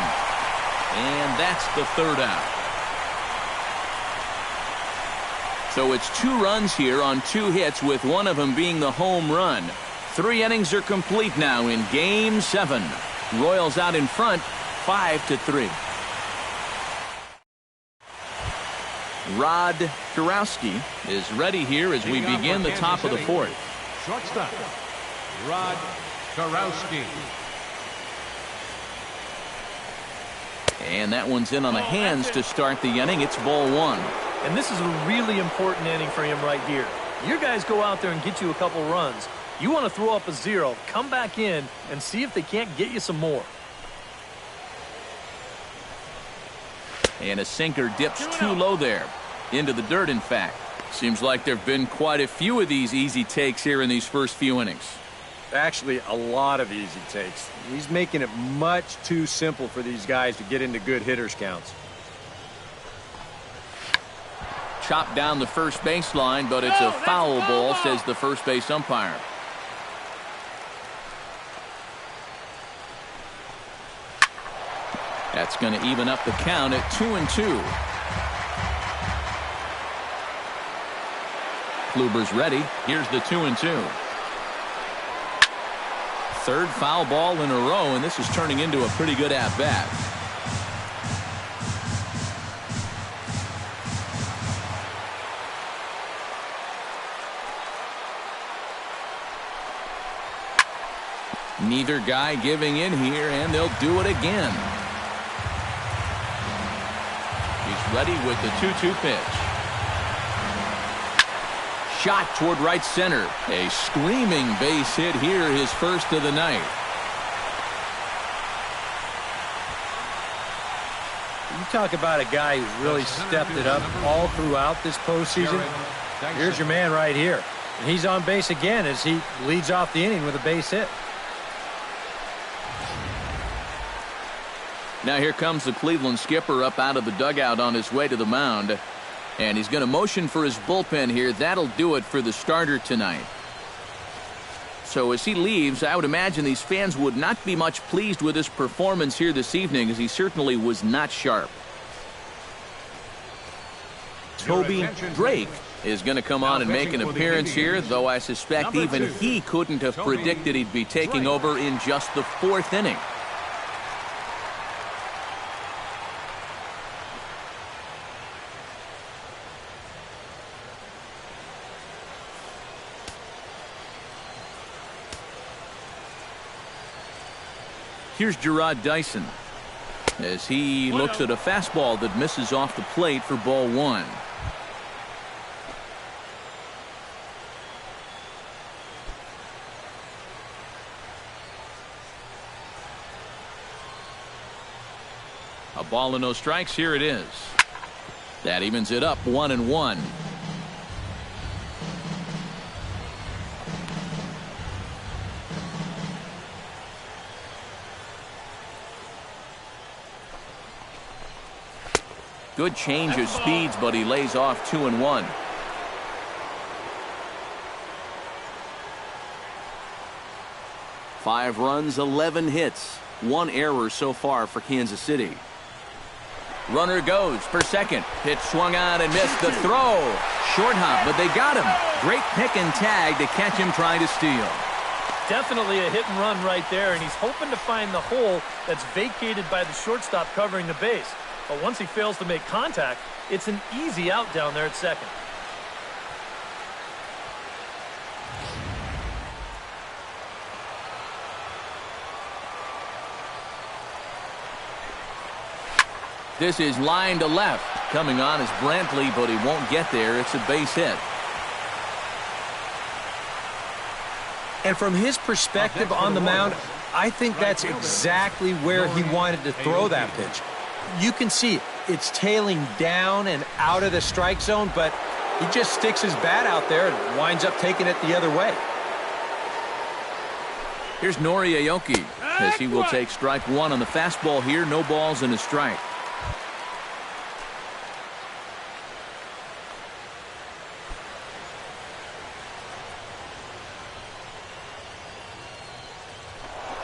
And that's the 3rd out. So it's 2 runs here on 2 hits, with one of them being the home run. 3 innings are complete now in Game 7. Royals out in front, 5-3. Rod Kurowski is ready here as we begin the top of the 4th. Shortstop, Rod Kurowski. And that one's in on the hands to start the inning. It's ball 1. And this is a really important inning for him right here. Your guys go out there and get you a couple runs. You want to throw up a 0, come back in, and see if they can't get you some more. And a sinker dips too low there. Into the dirt, in fact. Seems like there have been quite a few of these easy takes here in these first few innings. Actually, a lot of easy takes. He's making it much too simple for these guys to get into good hitters counts. Chopped down the first baseline, but it's a foul ball, says the first base umpire. That's going to even up the count at 2-2. Kluber's ready. Here's the 2-2. Third foul ball in a row, and this is turning into a pretty good at-bat. Neither guy giving in here, and they'll do it again. He's ready with the 2-2 pitch. Shot toward right center. A screaming base hit here, his first of the night. You talk about a guy who's really stepped it up all throughout this postseason. Here's your man right here. And he's on base again as he leads off the inning with a base hit. Now here comes the Cleveland skipper up out of the dugout on his way to the mound. And he's going to motion for his bullpen here. That'll do it for the starter tonight. So as he leaves, I would imagine these fans would not be much pleased with his performance here this evening, as he certainly was not sharp. Toby Drake is going to come on and make an appearance here, though I suspect even he couldn't have predicted he'd be taking over in just the 4th inning. Here's Gerard Dyson as he looks at a fastball that misses off the plate for ball 1. A ball and no strikes. Here it is. That evens it up 1-1. Good change of speeds, but he lays off 2-1. Five runs, 11 hits, 1 error so far for Kansas City. Runner goes for second. Pitch swung on and missed the throw. Short hop, but they got him. Great pick and tag to catch him trying to steal. Definitely a hit and run right there, and he's hoping to find the hole that's vacated by the shortstop covering the base. But once he fails to make contact, it's an easy out down there at second. This is line to left. Coming on is Brantley, but he won't get there. It's a base hit. And from his perspective on the mound, I think that's exactly where he wanted to throw that pitch. You can see it's tailing down and out of the strike zone, but he just sticks his bat out there and winds up taking it the other way. Here's Nori Aoki as he will take strike 1 on the fastball here. No balls and a strike.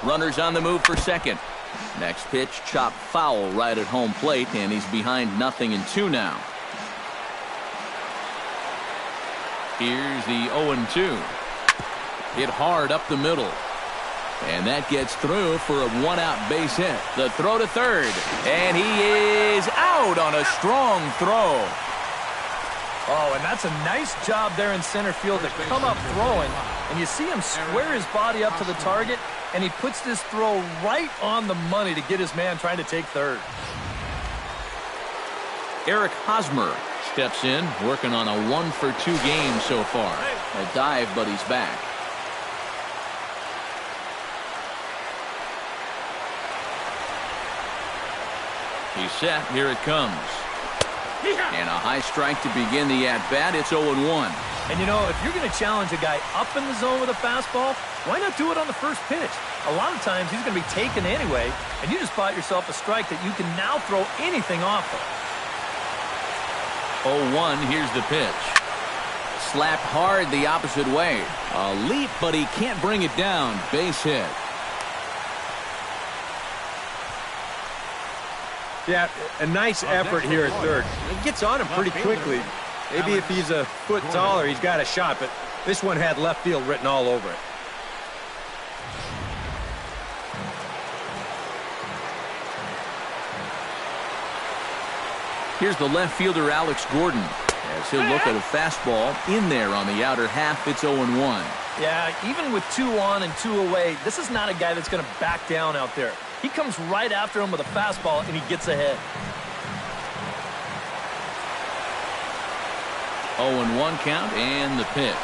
Runners on the move for second. Next pitch, chopped foul right at home plate, and he's behind 0-2 now. Here's the 0-2. Hit hard up the middle. And that gets through for a 1-out base hit. The throw to third. And he is out on a strong throw. Oh, and that's a nice job there in center field to come up throwing. And you see him square his body up to the target, and he puts this throw right on the money to get his man trying to take third. Eric Hosmer steps in, working on a 1-for-2 game so far. A dive, but he's back. He's set. Here it comes. And a high strike to begin the at-bat. It's 0-1. And, you know, if you're going to challenge a guy up in the zone with a fastball, why not do it on the first pitch? A lot of times he's going to be taken anyway, and you just bought yourself a strike that you can now throw anything off of. 0-1, here's the pitch. Slapped hard the opposite way. A leap, but he can't bring it down. Base hit. Yeah, a nice effort here at third. It gets on him pretty quickly. Maybe if he's a foot taller, he's got a shot, but this one had left field written all over it. Here's the left fielder, Alex Gordon, as he'll look at a fastball in there on the outer half. It's 0-1. Yeah, even with 2 on and 2 away, this is not a guy that's going to back down out there. He comes right after him with a fastball, and he gets ahead. 0-1 count and the pitch.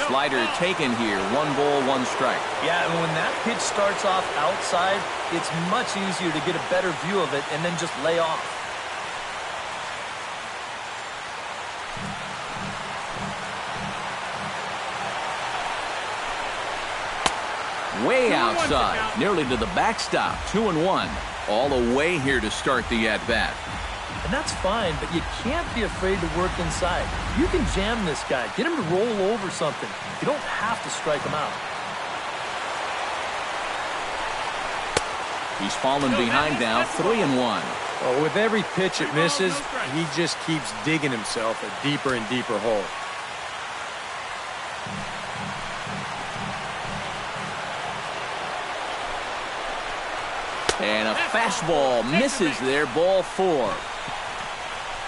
Slider taken here. 1 ball, 1 strike. Yeah, and when that pitch starts off outside, it's much easier to get a better view of it and then just lay off. Way outside, nearly to the backstop. 2-1. All away here to start the at-bat. And that's fine, but you can't be afraid to work inside. You can jam this guy. Get him to roll over something. You don't have to strike him out. He's fallen behind now. 3-1. Well, with every pitch it misses, he just keeps digging himself a deeper and deeper hole. And a fastball misses there. Ball 4.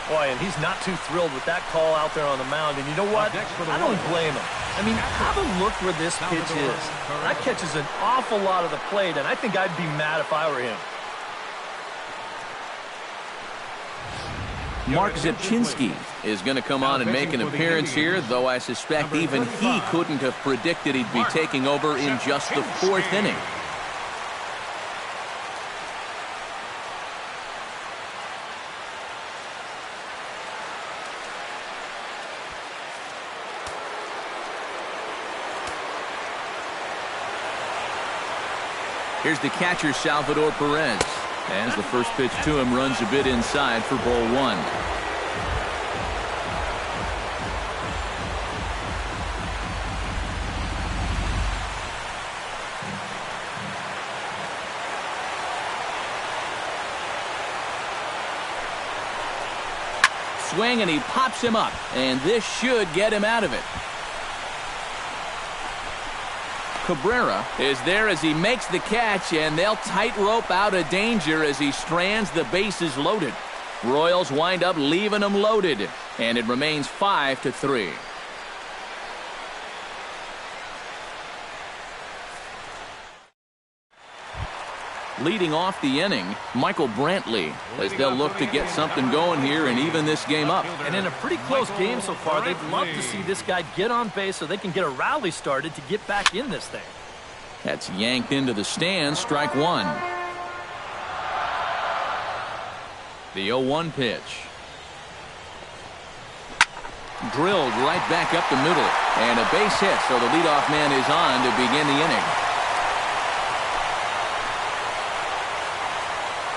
Boy, and he's not too thrilled with that call out there on the mound. And you know what? I don't blame him. I mean, have a look where this pitch is. That catches an awful lot of the plate, and I think I'd be mad if I were him. Mark Zipchinski is going to come on and make an appearance here, though I suspect even he couldn't have predicted he'd be taking over in just the 4th inning. Here's the catcher, Salvador Perez. As the first pitch to him runs a bit inside for ball 1. Swing, and he pops him up. And this should get him out of it. Cabrera is there as he makes the catch, and they'll tightrope out of danger as he strands the bases loaded. Royals wind up leaving them loaded, and it remains 5-3. Leading off the inning, Michael Brantley, as they'll look to get something going here and even this game up. And in a pretty close game so far, they'd love to see this guy get on base so they can get a rally started to get back in this thing. That's yanked into the stands. Strike 1. The 0-1 pitch. Drilled right back up the middle. And a base hit, so the leadoff man is on to begin the inning.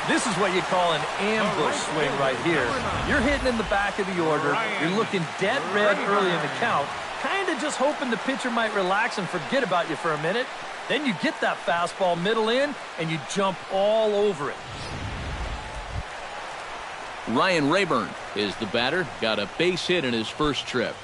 This is what you call an ambush swing right here. You're hitting in the back of the order. You're looking dead red early in the count, kind of just hoping the pitcher might relax and forget about you for a minute. Then you get that fastball middle in, and you jump all over it. Ryan Rayburn is the batter. Got a base hit in his first trip.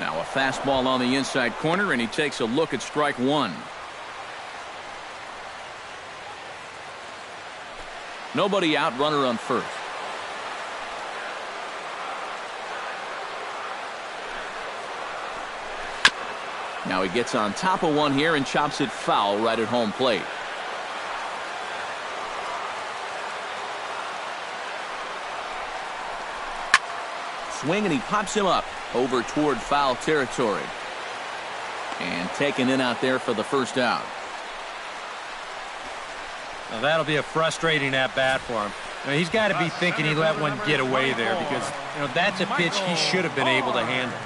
Now a fastball on the inside corner, and he takes a look at strike 1. Nobody out, runner on first. Now he gets on top of one here and chops it foul right at home plate. Swing, and he pops him up over toward foul territory. And taken in out there for the first out. Now that'll be a frustrating at-bat for him. Now, he's got to be thinking he let one get away there because, that's a pitch he should have been able to handle.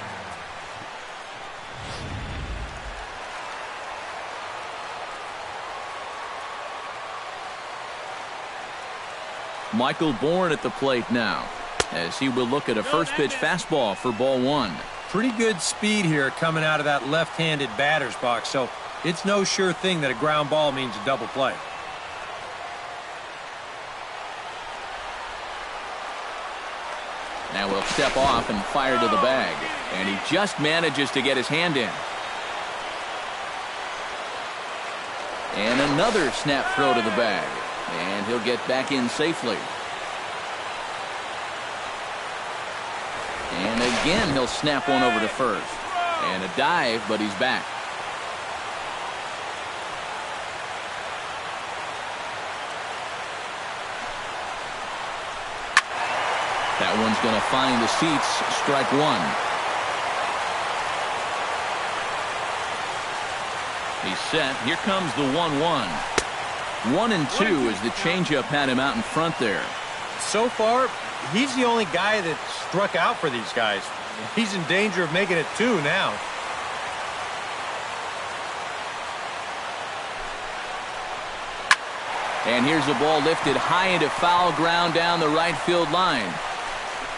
Michael Bourne at the plate now, as he will look at a first pitch fastball for ball 1. Pretty good speed here coming out of that left-handed batter's box, so it's no sure thing that a ground ball means a double play. Now he'll step off and fire to the bag, and he just manages to get his hand in. And another snap throw to the bag, and he'll get back in safely. And again, he'll snap one over to first. And a dive, but he's back. That one's going to find the seats. Strike one. He's set. Here comes the 1-1. 1-2 as the changeup had him out in front there. So far, he's the only guy that struck out for these guys. He's in danger of making it 2 now. And here's a ball lifted high into foul ground down the right field line.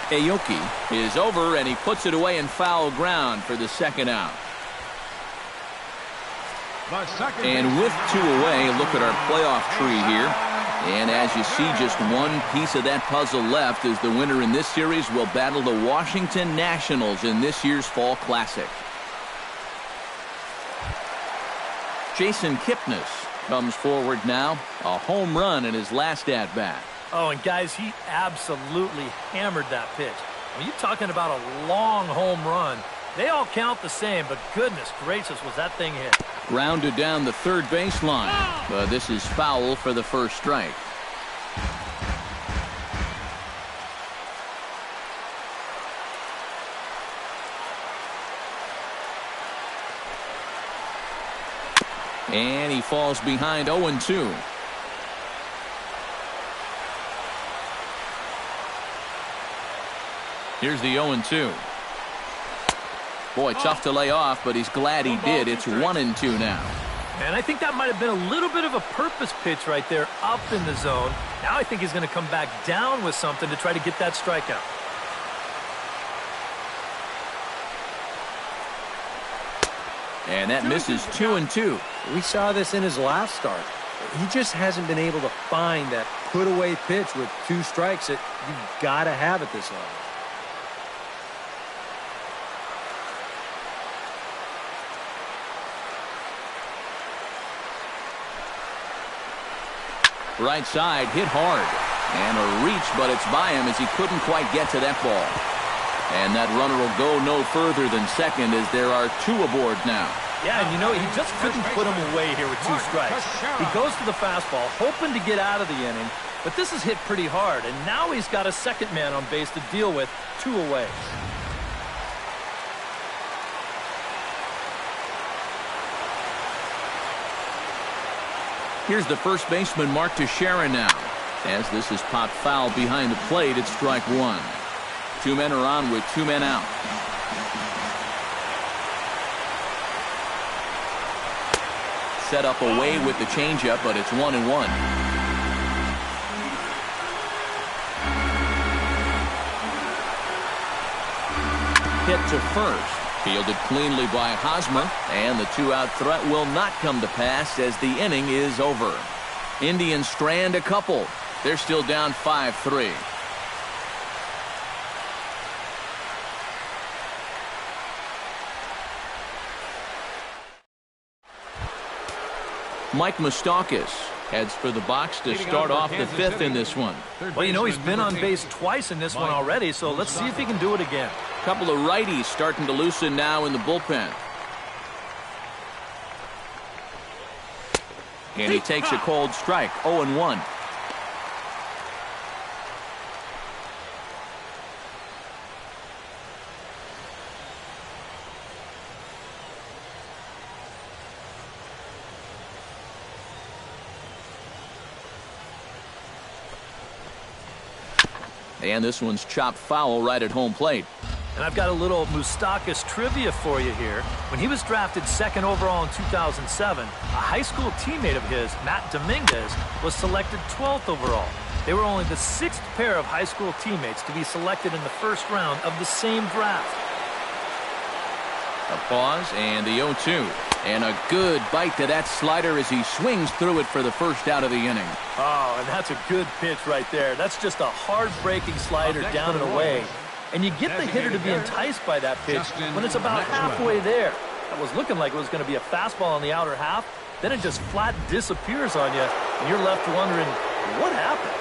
Aoki is over, and he puts it away in foul ground for the second out. And with 2 away, look at our playoff tree here. And as you see, just one piece of that puzzle left as the winner in this series will battle the Washington Nationals in this year's Fall Classic. Jason Kipnis comes forward now. A home run in his last at-bat. Oh, and guys, he absolutely hammered that pitch. When you're talking about a long home run, they all count the same, but goodness gracious, was that thing hit. Grounded down the third baseline, but this is foul for the first strike. And he falls behind 0-2. Here's the 0-2. Boy, tough to lay off, but he's glad he did. It's 1-2 now. And I think that might have been a little bit of a purpose pitch right there up in the zone. Now I think he's going to come back down with something to try to get that strikeout. And that misses 2-2. We saw this in his last start. He just hasn't been able to find that put-away pitch with 2 strikes that you've got to have at this level. Right side, hit hard. And a reach, but it's by him as he couldn't quite get to that ball. And that runner will go no further than second as there are 2 aboard now. Yeah, and you know, he just couldn't put him away here with 2 strikes. He goes to the fastball, hoping to get out of the inning, but this is hit pretty hard, and now he's got a second man on base to deal with, 2 away. Here's the first baseman, Mark Teixeira now. As this is popped foul behind the plate, it's strike 1. 2 men are on with 2 men out. Set up away with the changeup, but it's 1-1. Hit to first. Fielded cleanly by Hosmer, and the 2-out threat will not come to pass as the inning is over. Indians strand a couple. They're still down 5-3. Mike Moustakas heads for the box to start off the 5th in this one. Well, you know, he's been on base twice in this one already, so let's see if he can do it again. Couple of righties starting to loosen now in the bullpen. And he takes a cold strike, 0-1. And this one's chopped foul right at home plate. And I've got a little Moustakas trivia for you here. When he was drafted 2nd overall in 2007, a high school teammate of his, Matt Dominguez, was selected 12th overall. They were only the 6th pair of high school teammates to be selected in the 1st round of the same draft. A pause and the 0-2. And a good bite to that slider as he swings through it for the first out of the inning. Oh, and that's a good pitch right there. That's just a hard-breaking slider down and away. And you get the hitter to be enticed by that pitch when it's about halfway there. That was looking like it was going to be a fastball on the outer half. Then it just flat disappears on you, and you're left wondering, what happened?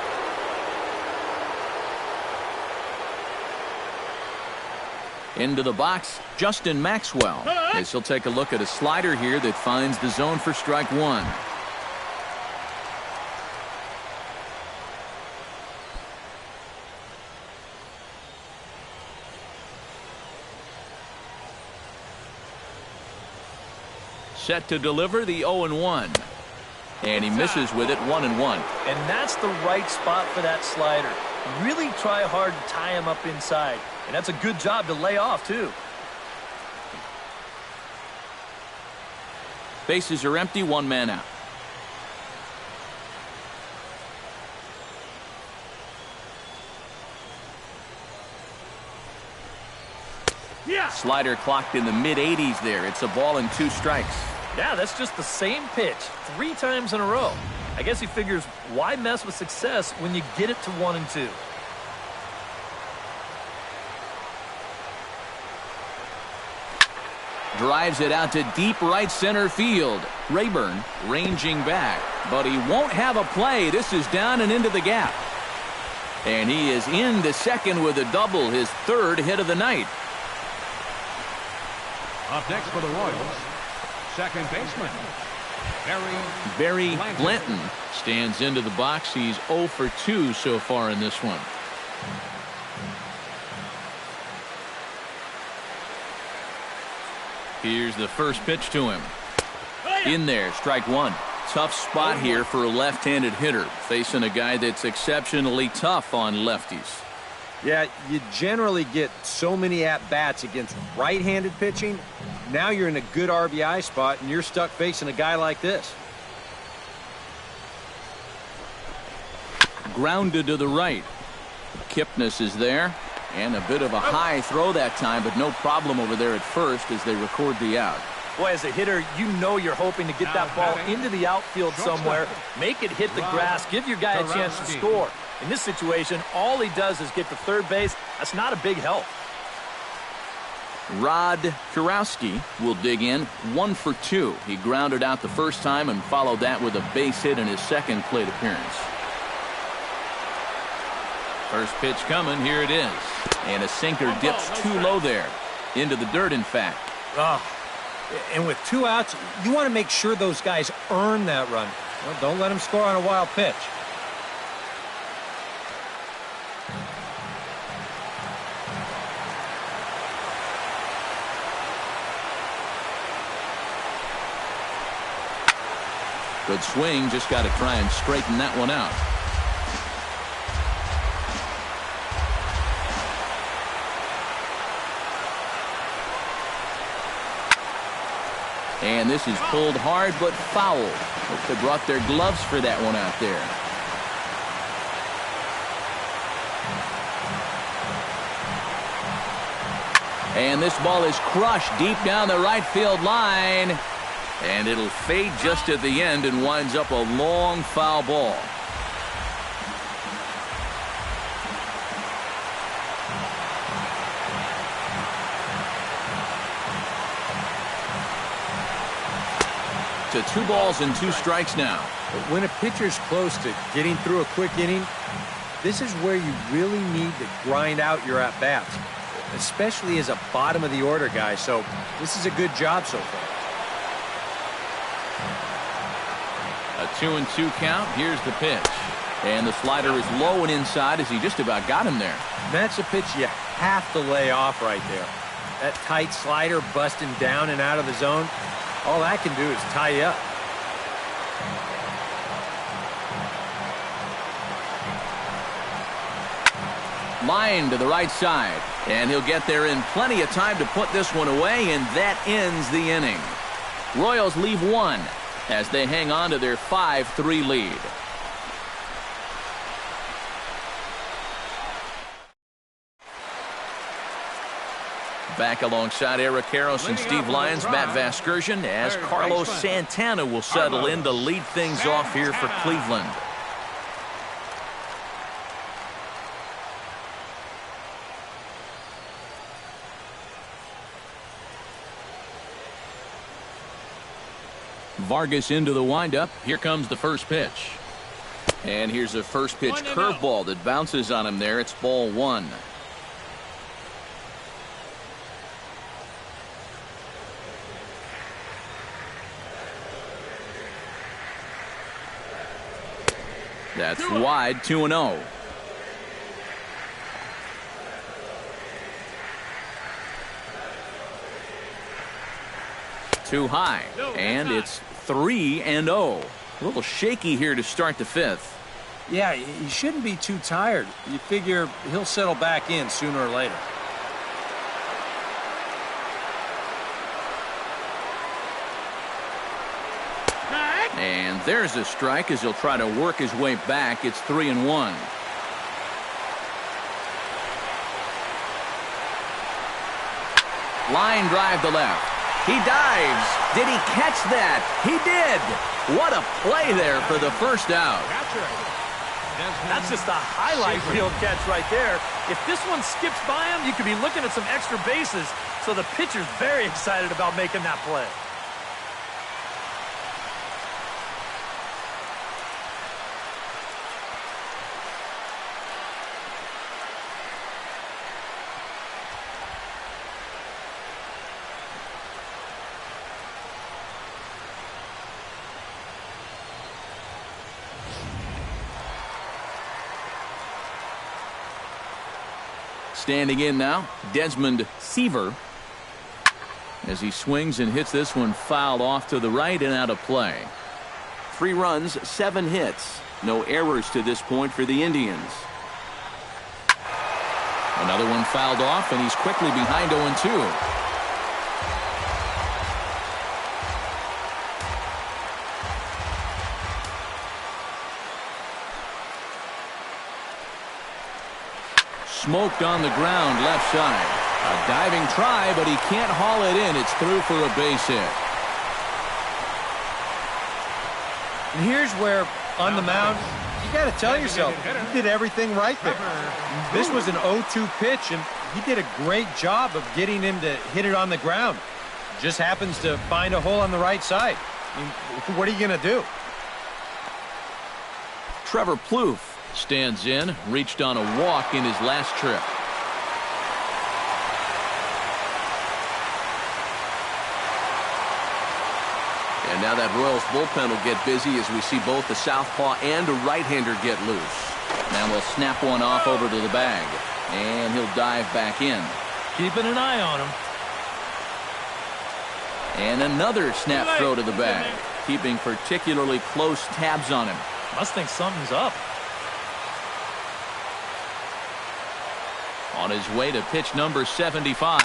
Into the box, Justin Maxwell. As he'll take a look at a slider here that finds the zone for strike one. Set to deliver the 0-1. And he misses with it 1-1. And that's the right spot for that slider. Really try hard to tie him up inside. And that's a good job to lay off, too. Bases are empty, one man out. Slider clocked in the mid-80s there. It's a ball and 2 strikes. Yeah, that's just the same pitch 3 times in a row. I guess he figures, why mess with success when you get it to 1 and 2? Drives it out to deep right center field. Rayburn ranging back, but he won't have a play. This is down and into the gap. And he is into second with a double, his 3rd hit of the night. Up next for the Royals, second baseman, Barry Blanton stands into the box. He's 0 for 2 so far in this one. Here's the first pitch to him. In there, strike one. Tough spot here for a left-handed hitter, facing a guy that's exceptionally tough on lefties. Yeah, you generally get so many at-bats against right-handed pitching. Now you're in a good RBI spot, and you're stuck facing a guy like this. Grounded to the right. Kipnis is there, and a bit of a high throw that time, but no problem over there at first as they record the out. Boy, as a hitter, you know you're hoping to get that ball into the outfield somewhere, make it hit the grass, give your guy a chance to score. In this situation, all he does is get to third base. That's not a big help. Rod Kurowski will dig in, 1 for 2. He grounded out the first time and followed that with a base hit in his second plate appearance. First pitch coming, here it is. And a sinker dips too low there. Into the dirt, in fact. And with 2 outs, you want to make sure those guys earn that run. Well, don't let them score on a wild pitch. Good swing, just got to try and straighten that one out. And this is pulled hard but foul. Hope they brought their gloves for that one out there. And this ball is crushed deep down the right field line. And it'll fade just at the end and winds up a long foul ball. To 2 balls and 2 strikes now. When a pitcher's close to getting through a quick inning, this is where you really need to grind out your at-bats, especially as a bottom-of-the-order guy. So this is a good job so far. A 2-2 count. Here's the pitch. And the slider is low and inside as he just about got him there. That's a pitch you have to lay off right there. That tight slider busting down and out of the zone, all that can do is tie you up. Line to the right side. And he'll get there in plenty of time to put this one away, and that ends the inning. Royals leave 1 as they hang on to their 5-3 lead. Back alongside Eric Karros and Steve Lyons, Matt Vasgersian, as Carlos Santana will settle in to lead things off here for Cleveland. Vargas into the windup. Here comes the first pitch. And here's a first pitch curveball that bounces on him there. It's ball 1. That's wide, 2-0. Too high, and it's 3-0. A little shaky here to start the fifth. Yeah, he shouldn't be too tired. You figure he'll settle back in sooner or later. And there's a strike as he'll try to work his way back. It's 3-1. Line drive to left. He dives. Did he catch that? He did. What a play there for the first out. That's just a highlight reel catch right there. If this one skips by him, you could be looking at some extra bases. So the pitcher's very excited about making that play. Standing in now, Desmond Seaver, as he swings and hits this one fouled off to the right and out of play. 3 runs, 7 hits. No errors to this point for the Indians. Another one fouled off, and he's quickly behind 0-2. Smoked on the ground left side. A diving try, but he can't haul it in. It's through for a base hit. And here's where, on the mound, you got to tell yourself, he did everything right there. This was an 0-2 pitch, and he did a great job of getting him to hit it on the ground. Just happens to find a hole on the right side. I mean, what are you going to do? Trevor Plouffe stands in, reached on a walk in his last trip. And now that Royals bullpen will get busy as we see both the southpaw and a right-hander get loose. Now we'll snap one off over to the bag, and he'll dive back in. Keeping an eye on him. And another snap throw to the bag, keeping particularly close tabs on him. Must think something's up. On his way to pitch number 75.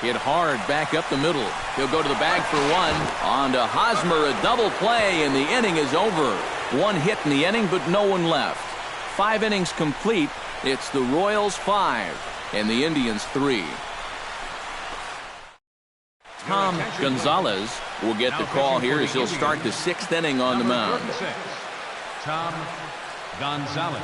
Hit hard back up the middle. He'll go to the bag for one. On to Hosmer, a double play, and the inning is over. 1 hit in the inning, but no one left. 5 innings complete. It's the Royals 5 and the Indians 3. Tom Gonzalez will get the call here as he'll start the 6th inning on the mound. Tom Gonzalez.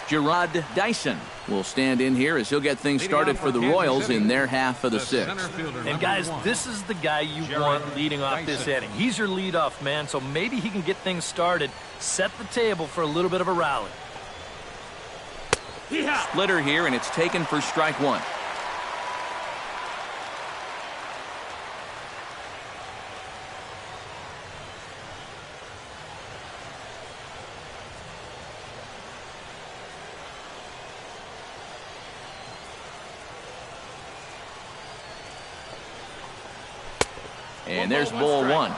Gerard Dyson will stand in here as he'll get things started for the Royals in their half of the 6th. And guys, this is the guy you want leading off this inning. He's your leadoff man, so maybe he can get things started, set the table for a little bit of a rally. Splitter here, and it's taken for strike 1. And there's ball 1.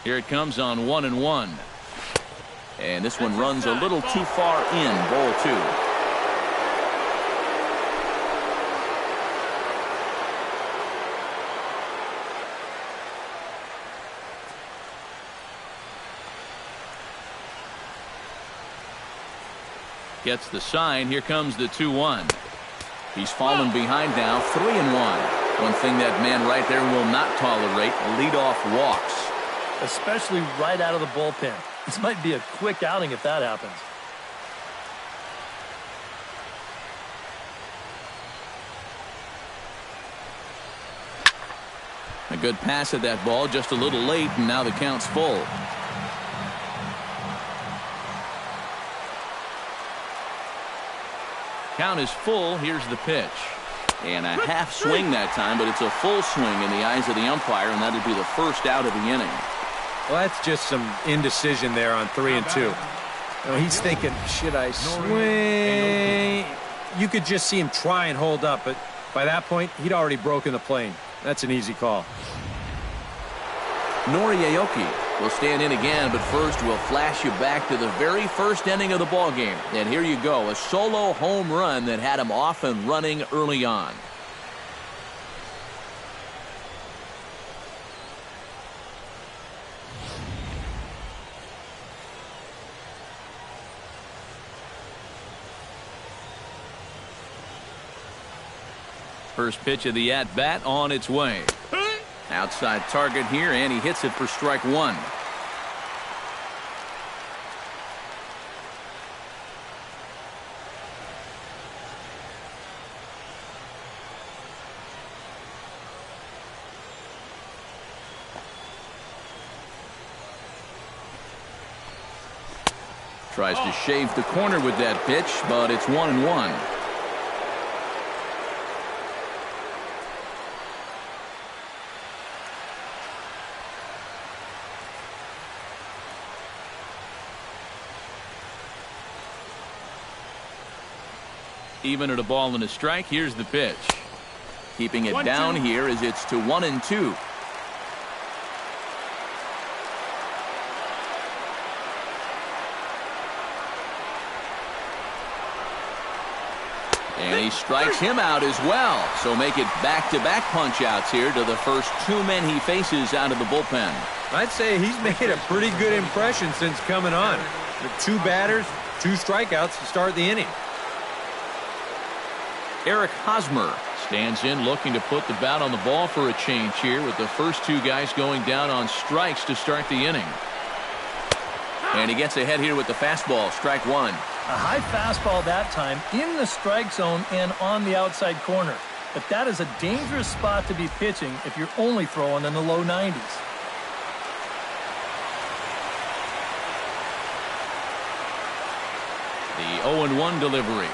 Here it comes on 1-1. And this one runs a little too far in, ball 2. Gets the sign. Here comes the 2-1. He's fallen behind now, 3-1. One thing that man right there will not tolerate, leadoff walks. Especially right out of the bullpen. This might be a quick outing if that happens. A good pass at that ball, just a little late, and now the count's full. Count is full. Here's the pitch. And a half swing that time, but it's a full swing in the eyes of the umpire, and that'll be the first out of the inning. Well, that's just some indecision there on 3 and 2. You know, he's thinking, should I swing? You could just see him try and hold up, but by that point, he'd already broken the plane. That's an easy call. Noriaoki will stand in again, but first we'll flash you back to the very first inning of the ball game. And here you go, a solo home run that had him off and running early on. First pitch of the at-bat on its way. Outside target here, and he hits it for strike one. Tries to shave the corner with that pitch, but it's 1-1. Even at a ball and a strike, here's the pitch. Keeping it down here as it's to 1-2. And he strikes him out as well. So make it back-to-back punch-outs here to the first two men he faces out of the bullpen. I'd say he's made a pretty good impression since coming on. With 2 batters, 2 strikeouts to start the inning. Eric Hosmer stands in looking to put the bat on the ball for a change here with the first 2 guys going down on strikes to start the inning. And he gets ahead here with the fastball, strike one. A high fastball that time in the strike zone and on the outside corner. But that is a dangerous spot to be pitching if you're only throwing in the low 90s. The 0-1 delivery.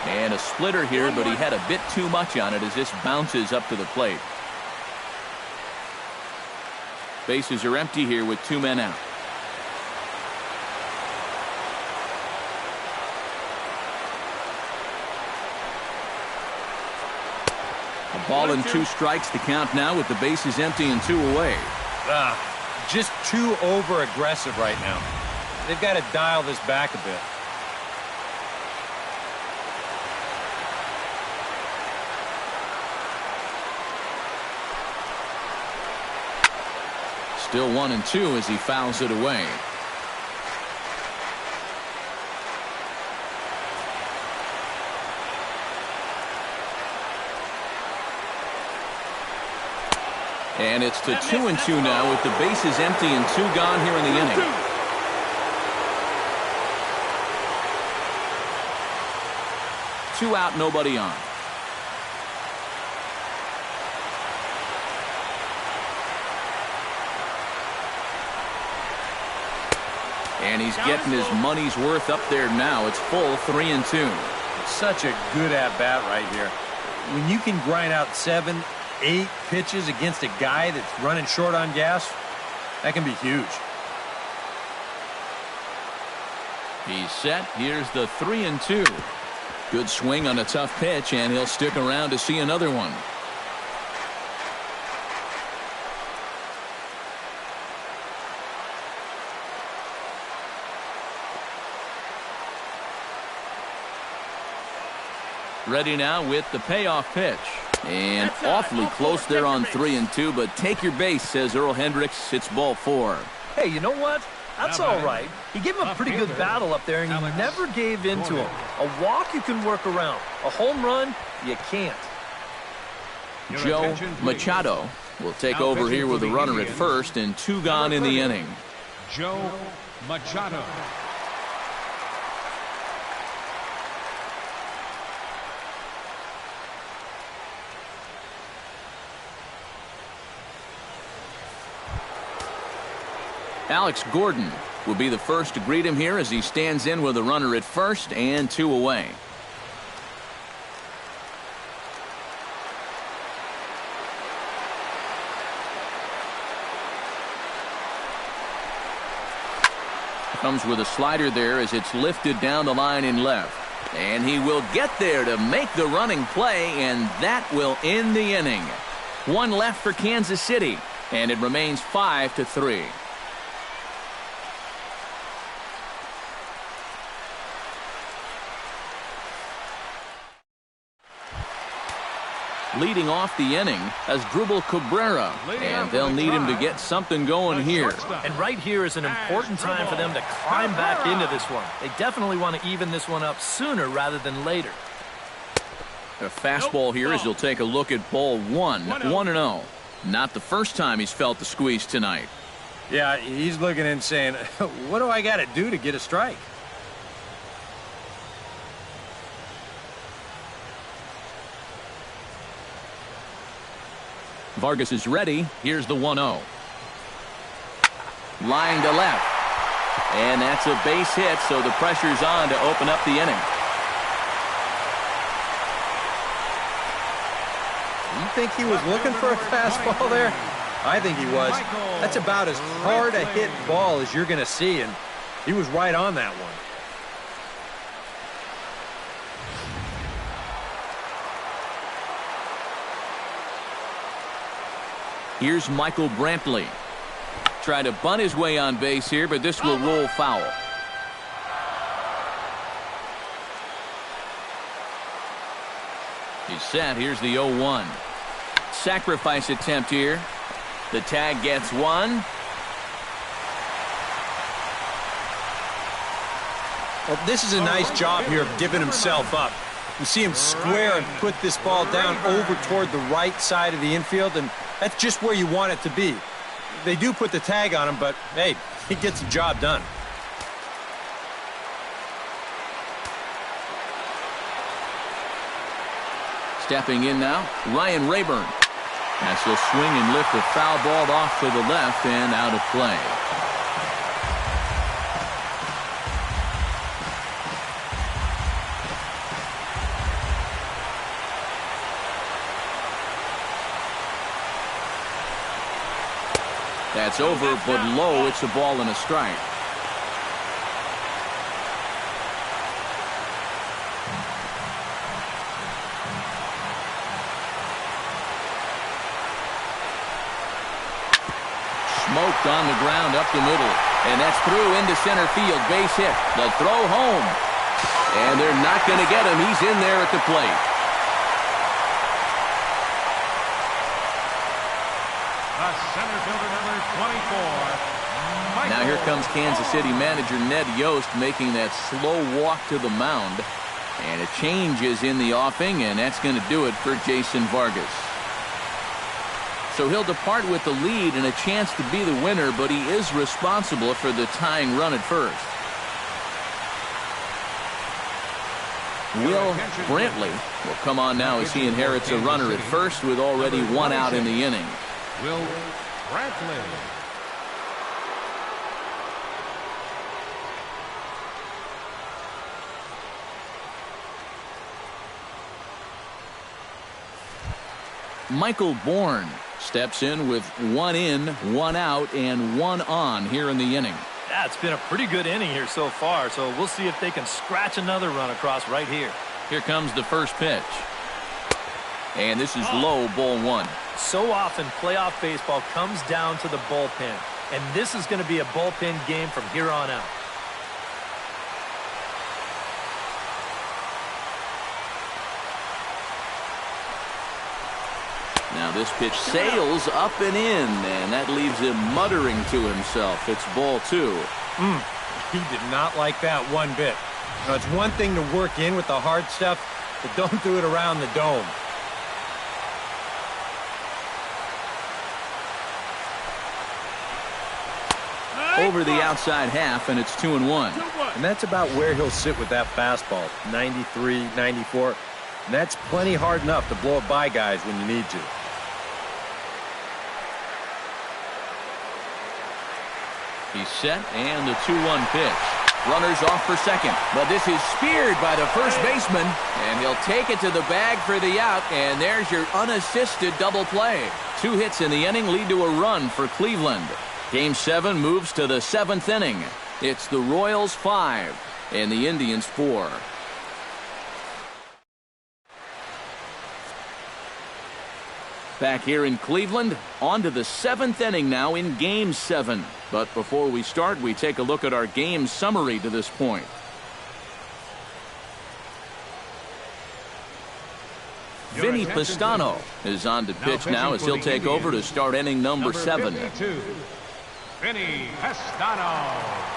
And a splitter here, but he had a bit too much on it as this bounces up to the plate. Bases are empty here with 2 men out. A ball and 2 strikes to count now with the bases empty and 2 away. Just too over-aggressive right now. They've got to dial this back a bit. Still 1-2 as he fouls it away. And it's to 2-2 now with the bases empty and 2 gone here in the inning. Two out, nobody on. And he's getting his money's worth up there now. It's full 3-2. Such a good at-bat right here. When you can grind out 7, 8 pitches against a guy that's running short on gas, that can be huge. He's set. Here's the 3-2. Good swing on a tough pitch, and he'll stick around to see another one. Ready now with the payoff pitch. And awfully close there on 3-2, but take your base, says Earl Hendricks. It's ball 4. Hey, you know what? That's all right. He gave him a pretty good battle up there, and he never gave in to him. A walk you can work around. A home run, you can't. Joe Machado will take over here with a runner at first and 2 gone in the inning. Joe Machado. Alex Gordon will be the first to greet him here as he stands in with a runner at first and 2 away. Comes with a slider there as it's lifted down the line in left. And he will get there to make the running play, and that will end the inning. 1 left for Kansas City, and it remains 5-3. Leading off the inning as Drupal Cabrera, and they'll need him to get something going here. And right here is an important time for them to climb back into this one. They definitely want to even this one up sooner rather than later. A fastball here as you'll take a look at ball 1, 1-0. Not the first time he's felt the squeeze tonight. Yeah, he's looking and saying, what do I got to do to get a strike? Vargas is ready. Here's the 1-0. Line to left. And that's a base hit, so the pressure's on to open up the inning. You think he was looking for a fastball there? I think he was. That's about as hard a hit ball as you're going to see, and he was right on that one. Here's Michael Brantley. Try to bunt his way on base here, but this will roll foul. He's set. Here's the 0-1. Sacrifice attempt here. The tag gets one. Well, this is a nice job here of giving himself up. You see him square and put this ball down over toward the right side of the infield, and that's just where you want it to be. They do put the tag on him, but, hey, he gets the job done. Stepping in now, Ryan Rayburn. As he'll swing and lift the foul ball off to the left and out of play. That's over, but low. It's a ball and a strike. Smoked on the ground up the middle. And that's through into center field. Base hit. The throw home. And they're not going to get him. He's in there at the plate. The center fielder, number 24. Now here comes Kansas City manager Ned Yost making that slow walk to the mound. And a change is in the offing, and that's going to do it for Jason Vargas. So he'll depart with the lead and a chance to be the winner, but he is responsible for the tying run at first. Will Brantley will come on now as he inherits a runner at first with already one out in the inning. Will Brantley. Michael Bourne steps in with 1 in, 1 out, and 1 on here in the inning. Yeah, it's been a pretty good inning here so far, so we'll see if they can scratch another run across right here. Here comes the first pitch. And this is low, ball 1. So often playoff baseball comes down to the bullpen, and this is going to be a bullpen game from here on out. Now this pitch sails up and in, and that leaves him muttering to himself. It's ball 2. He did not like that one bit. Now, it's one thing to work in with the hard stuff, but don't do it around the dome. Over the outside half, and it's 2-1. And that's about where he'll sit with that fastball, 93, 94. And that's plenty hard enough to blow it by guys when you need to. He's set, and the 2-1 pitch. Runners off for second, but this is speared by the first baseman, and he'll take it to the bag for the out, and there's your unassisted double play. 2 hits in the inning lead to a run for Cleveland. Game 7 moves to the 7th inning. It's the Royals 5 and the Indians 4. Back here in Cleveland, on to the 7th inning now in Game 7. But before we start, we take a look at our game summary to this point. Vinny Pistano is on to pitch now as he'll take over to start inning number 7. Vinny Pistano.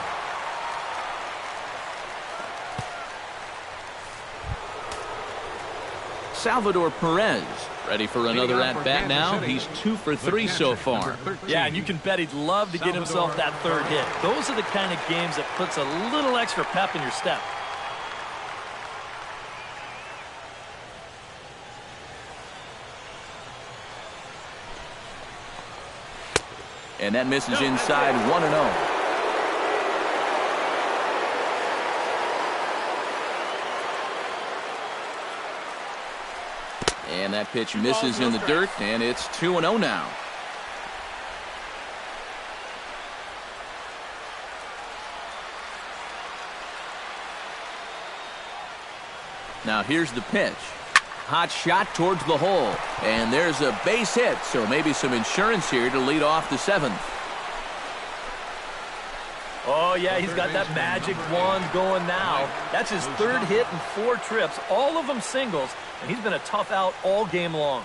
Salvador Perez ready for another at-bat now. He's 2 for 3 so far. Yeah, and you can bet he'd love to get himself that 3rd hit. Those are the kind of games that puts a little extra pep in your step. And that misses inside 1-0. And that pitch misses in the dirt, and it's 2-0 now. Now here's the pitch. Hot shot towards the hole. And there's a base hit, so maybe some insurance here to lead off the 7th. Oh, yeah, he's got that magic wand going now. That's his 3rd hit in 4 trips, all of them singles, and he's been a tough out all game long.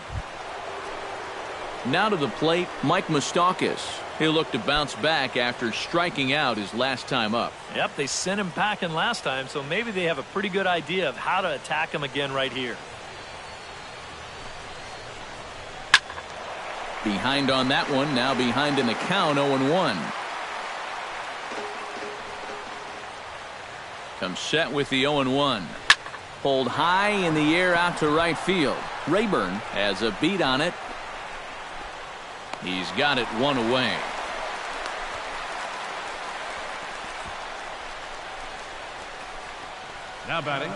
Now to the plate, Mike Moustakas. He'll look to bounce back after striking out his last time up. Yep, they sent him packing last time, so maybe they have a pretty good idea of how to attack him again right here. Behind on that one, now behind in the count, 0-1. Comes set with the 0-1. Pulled high in the air out to right field. Rayburn has a beat on it. He's got it 1 away. Now batting,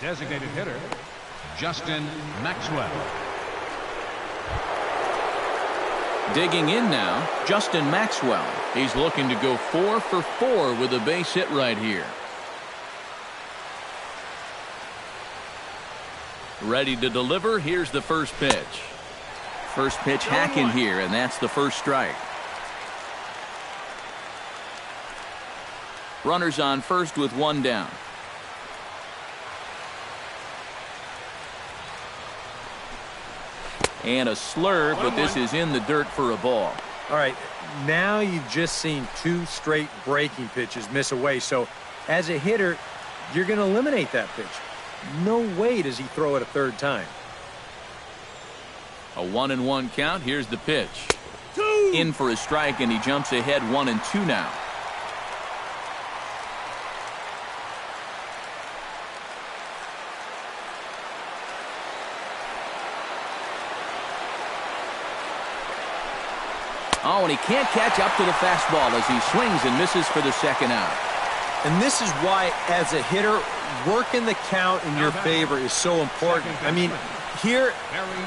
designated hitter, Justin Maxwell. Digging in now, Justin Maxwell. He's looking to go 4 for 4 with a base hit right here. Ready to deliver. Here's the first pitch. First pitch hacking here, and that's the first strike. Runners on first with 1 down. And a slur, but this is in the dirt for a ball. All right, now you've just seen 2 straight breaking pitches miss away. So as a hitter, you're going to eliminate that pitch. No way does he throw it a 3rd time. A 1-1 count. Here's the pitch. 2. In for a strike, and he jumps ahead 1-2 now. Oh, and he can't catch up to the fastball as he swings and misses for the 2nd out. And this is why, as a hitter, working the count in your favor is so important. I mean, here,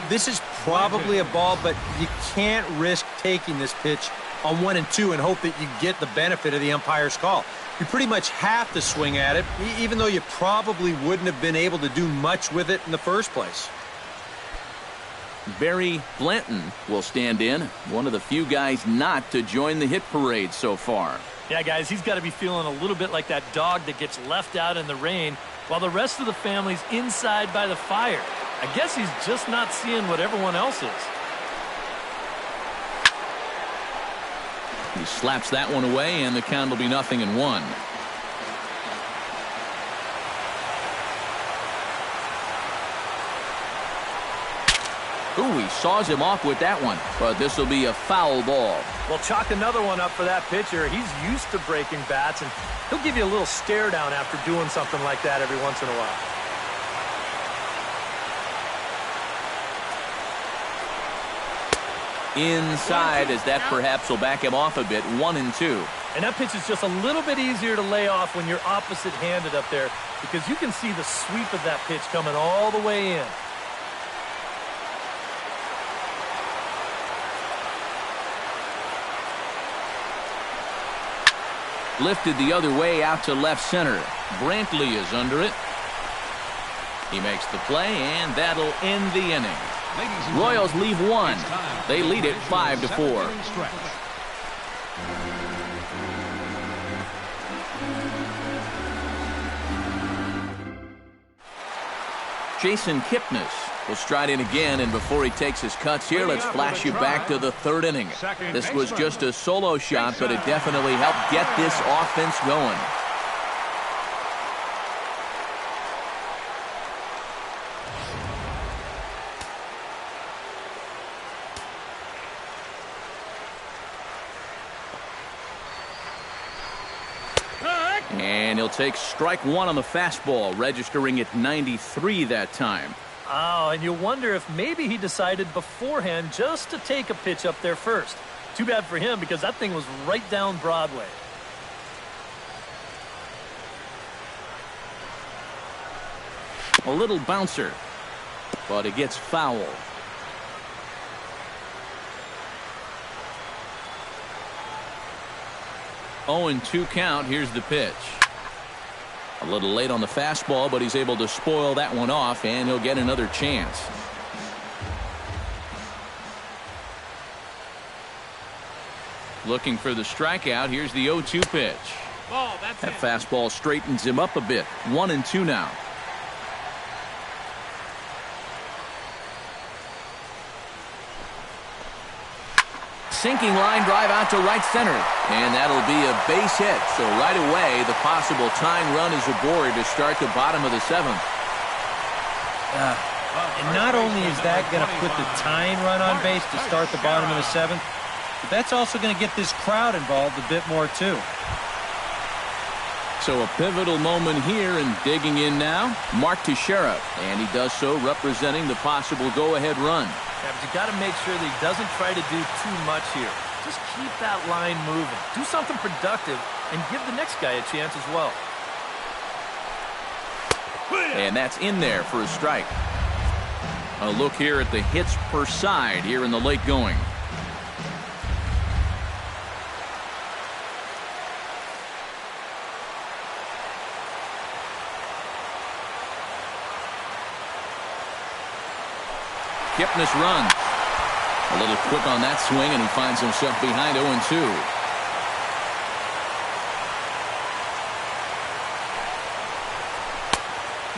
this is probably a ball, but you can't risk taking this pitch on 1-2 and hope that you get the benefit of the umpire's call. You pretty much have to swing at it, even though you probably wouldn't have been able to do much with it in the first place. Barry Blanton will stand in, one of the few guys not to join the hit parade so far. Yeah, guys, he's got to be feeling a little bit like that dog that gets left out in the rain while the rest of the family's inside by the fire. I guess he's just not seeing what everyone else is. He slaps that one away, and the count will be 0-1. Ooh, he saws him off with that one, but this will be a foul ball. Well, chalk another one up for that pitcher. He's used to breaking bats, and he'll give you a little stare down after doing something like that every once in a while. Inside, as that perhaps will back him off a bit. 1-2. And that pitch is just a little bit easier to lay off when you're opposite-handed up there, because you can see the sweep of that pitch coming all the way in. Lifted the other way out to left center. Brantley is under it. He makes the play, and that'll end the inning. Royals leave one. They lead it 5-4. Jason Kipnis will stride in again, and before he takes his cuts here, let's flash you back to the third inning. This was just a solo shot, but it definitely helped get this offense going. And he'll take strike one on the fastball, registering at 93 that time. Oh, and you wonder if maybe he decided beforehand just to take a pitch up there first. Too bad for him, because that thing was right down Broadway. A little bouncer, but it gets foul. Oh, 0-2 count. Here's the pitch. A little late on the fastball, but he's able to spoil that one off, and he'll get another chance. Looking for the strikeout. Here's the 0-2 pitch. That fastball straightens him up a bit. 1-2 now. Sinking line drive out to right center, and that'll be a base hit. So right away, the possible tying run is aboard to start the bottom of the seventh. And not only is that going to put the tying run on base to start the bottom of the seventh, but that's also going to get this crowd involved a bit more too. So a pivotal moment here, and digging in now, Mark Teixeira, and he does so representing the possible go-ahead run. Yeah, but you got to make sure that he doesn't try to do too much here. Just keep that line moving. Do something productive and give the next guy a chance as well. And that's in there for a strike. A look here at the hits per side here in the late going. Kipnis runs. A little quick on that swing, and he finds himself behind 0-2.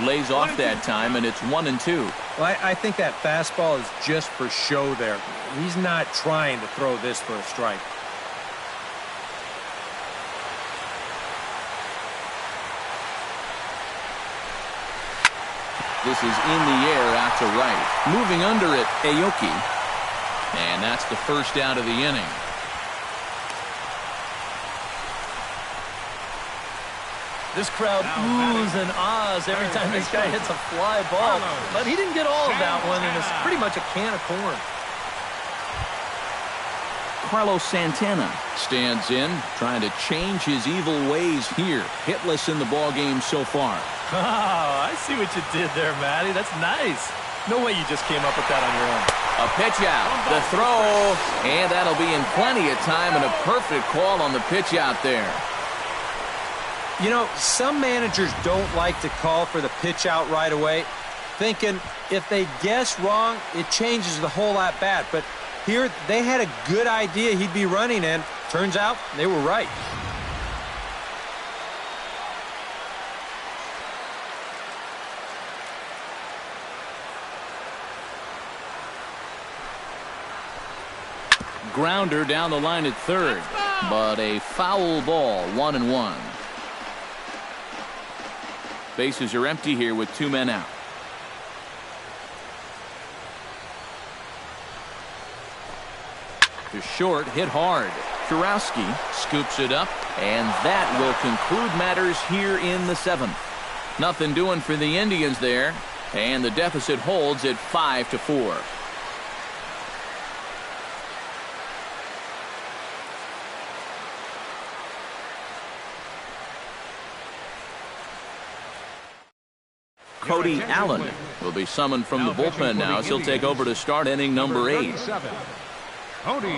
Lays off that time, and it's 1-2. Well, I think that fastball is just for show there. He's not trying to throw this for a strike. This is in the air out to right. Moving under it, Aoki. And that's the first out of the inning. This crowd oohs and ahs every time this guy hits a fly ball. But he didn't get all of that one, and it's pretty much a can of corn. Carlos Santana stands in, trying to change his evil ways here. Hitless in the ballgame so far. Oh, I see what you did there, Matty. That's nice. No way you just came up with that on your own. A pitch out, the throw, and that'll be in plenty of time, and a perfect call on the pitch out there. You know, some managers don't like to call for the pitch out right away, thinking if they guess wrong, it changes the whole at-bat. But here, they had a good idea he'd be running in. Turns out, they were right. Grounder down the line at third, but a foul ball, 1-1. Bases are empty here with two men out. To short, hit hard. Kurowski scoops it up, and that will conclude matters here in the seventh. Nothing doing for the Indians there, and the deficit holds at 5-4. Cody Allen will be summoned from the bullpen now as he'll take over to start inning number 8. Cody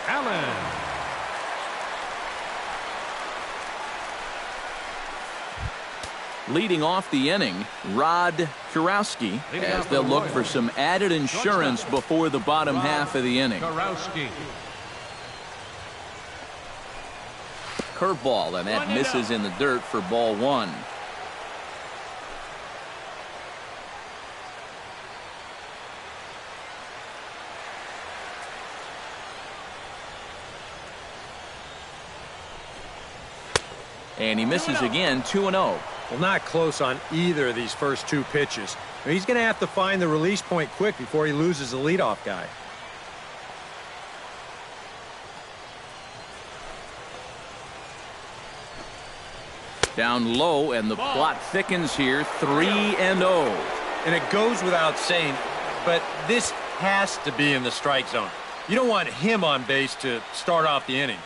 Allen. Leading off the inning, Rod Kurowski, as they'll look for some added insurance before the bottom half of the inning. Curveball, and that misses in the dirt for ball 1. And he misses again, 2-0. Well, not close on either of these first 2 pitches. He's going to have to find the release point quick before he loses the leadoff guy. Down low, and the plot thickens here, 3-0. And it goes without saying, but this has to be in the strike zone. You don't want him on base to start off the inning.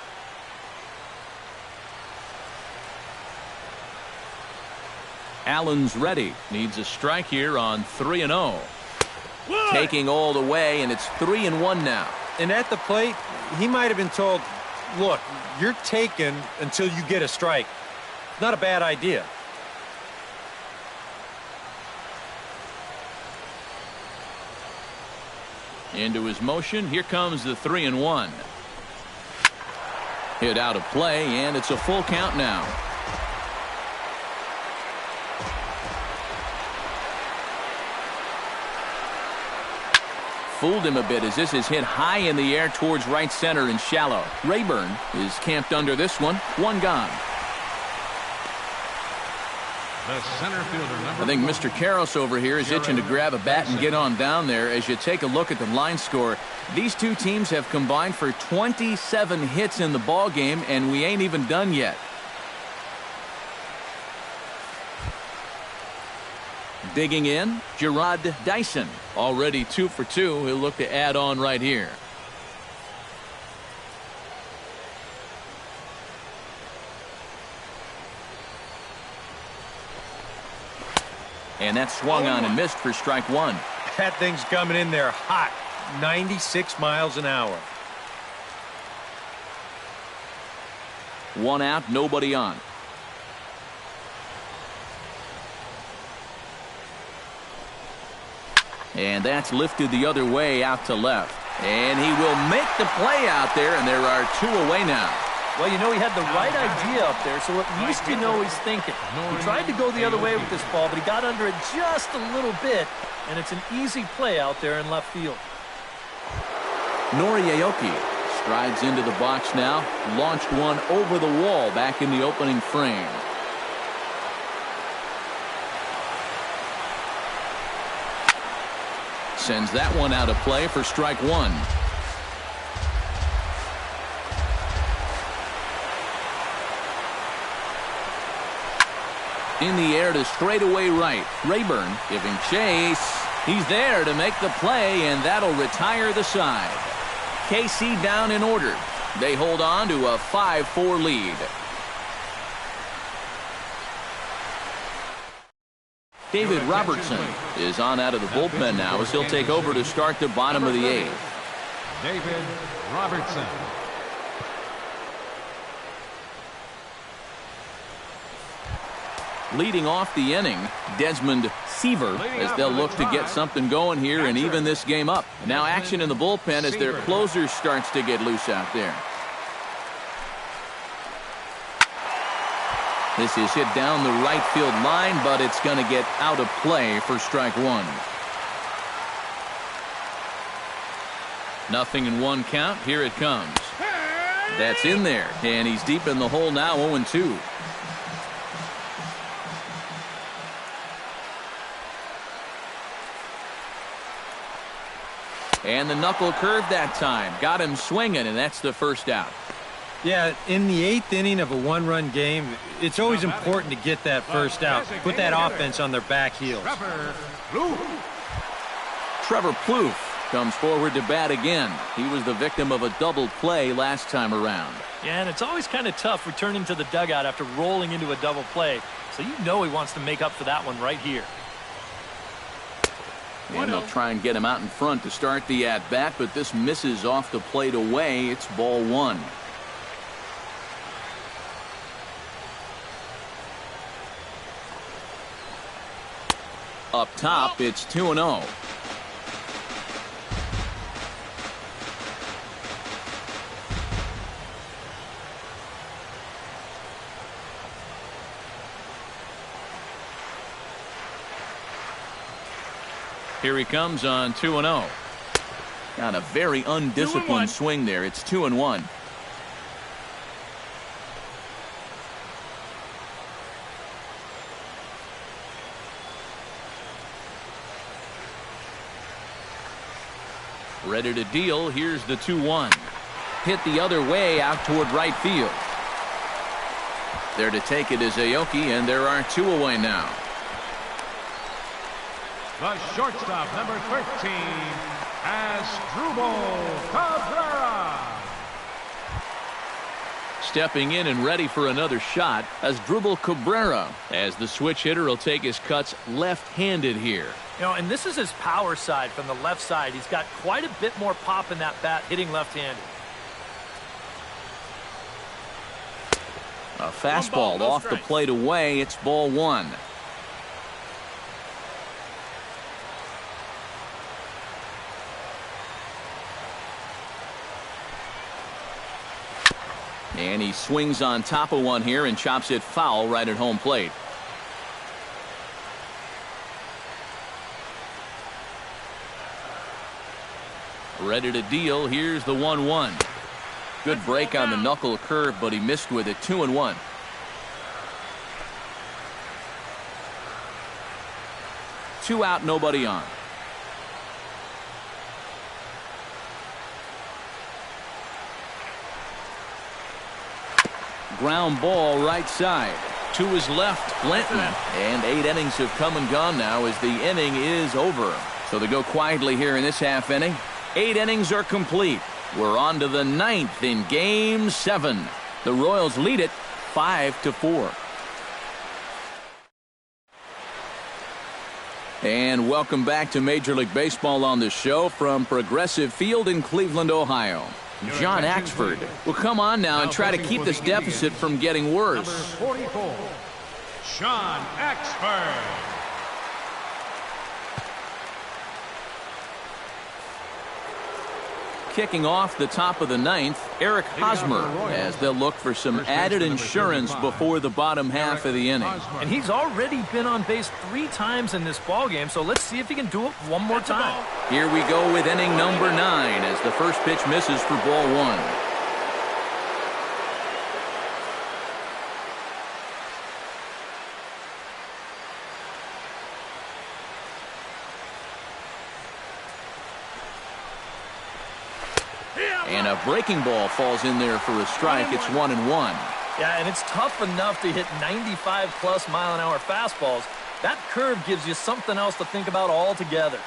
Allen's ready. Needs a strike here on 3-0. Taking all the way, and it's 3-1 now. And at the plate, he might have been told, look, you're taken until you get a strike. Not a bad idea. Into his motion. Here comes the 3-1. Hit out of play, and it's a full count now. Fooled him a bit as this is hit high in the air towards right center and shallow. Rayburn is camped under this one. 1 gone. The center fielder, I think Mr. Karros over here is itching to grab a bat and get on down there. As you take a look at the line score, these two teams have combined for 27 hits in the ball game, and we ain't even done yet. Digging in, Gerard Dyson, already 2 for 2. He'll look to add on right here. And that swung on and missed for strike 1. That thing's coming in there hot, 96 miles an hour. 1 out, nobody on. And that's lifted the other way out to left. And he will make the play out there, and there are 2 away now. Well, you know, he had the right idea up there, so at least you know he's thinking. He tried to go the other way with this ball, but he got under it just a little bit, and it's an easy play out there in left field. Nori Aoki strides into the box now, launched one over the wall back in the opening frame. Sends that one out of play for strike 1. In the air to straightaway right. Rayburn giving chase. He's there to make the play, and that'll retire the side. KC down in order. They hold on to a 5-4 lead. David Robertson is on out of the bullpen now as he'll take over to start the bottom of the 8th. David Robertson. Leading off the inning, Desmond Seaver, as they'll look to get something going here and even this game up. Now action in the bullpen as their closer starts to get loose out there. This is hit down the right field line, but it's going to get out of play for strike 1. Nothing in 1 count. Here it comes. That's in there, and he's deep in the hole now, 0-2. And the knuckle curve that time. Got him swinging, and that's the first out. Yeah, in the 8th inning of a 1-run game, it's always important to get that first out. Put that offense on their back heels. Trevor Plouffe comes forward to bat again. He was the victim of a double play last time around. Yeah, and it's always kind of tough returning to the dugout after rolling into a double play. So you know he wants to make up for that one right here. And they'll try and get him out in front to start the at-bat, but this misses off the plate away. It's ball one. Up top, it's 2-0. Here he comes on 2-0. Got a very undisciplined swing there. It's 2-1. Ready to deal. Here's the 2-1. Hit the other way out toward right field. There to take it is Aoki, and there are two away now. The shortstop, number 13, Asdrubal Cabrera. Stepping in and ready for another shot, Asdrubal Cabrera, as the switch hitter will take his cuts left-handed here. You know, and this is his power side from the left side. He's got quite a bit more pop in that bat hitting left-handed. A fastball off the plate away. It's ball one. And he swings on top of one here and chops it foul right at home plate. Ready to deal. Here's the 1-1. Good break on the knuckle curve, but he missed with it. 2-1. Two out, nobody on. Ground ball right side. To his left, Blanton. And 8 innings have come and gone now as the inning is over. So they go quietly here in this half inning. 8 innings are complete. We're on to the 9th in Game 7. The Royals lead it 5-4. And welcome back to Major League Baseball on the show from Progressive Field in Cleveland, Ohio. John Axford will come on now and try to keep this deficit from getting worse. Number 44, John Axford. Kicking off the top of the 9th, Eric Hosmer, as they'll look for some added insurance before the bottom half of the inning. And he's already been on base 3 times in this ballgame, so let's see if he can do it one more time. Here we go with inning number 9 as the first pitch misses for ball one. And a breaking ball falls in there for a strike. It's 1-1. Yeah, and it's tough enough to hit 95+ mile-an-hour fastballs. That curve gives you something else to think about altogether.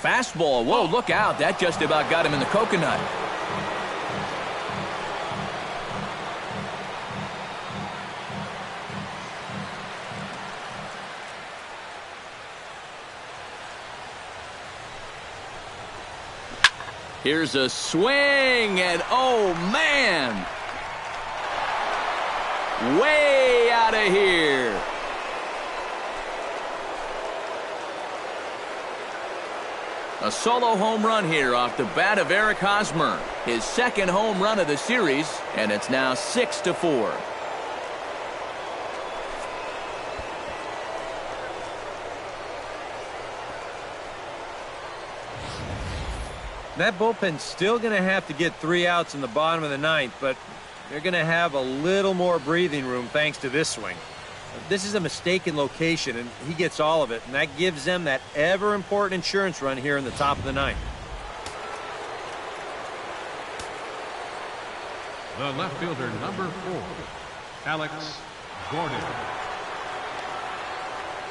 Fastball. Whoa, look out. That just about got him in the coconut. Here's a swing, and oh, man. Way out of here. A solo home run here off the bat of Eric Hosmer. His second home run of the series, and it's now 6-4. That bullpen's still going to have to get 3 outs in the bottom of the 9th, but they're going to have a little more breathing room thanks to this swing. This is a mistaken location, and he gets all of it, and that gives them that ever-important insurance run here in the top of the 9th. The left fielder, number 4, Alex Gordon.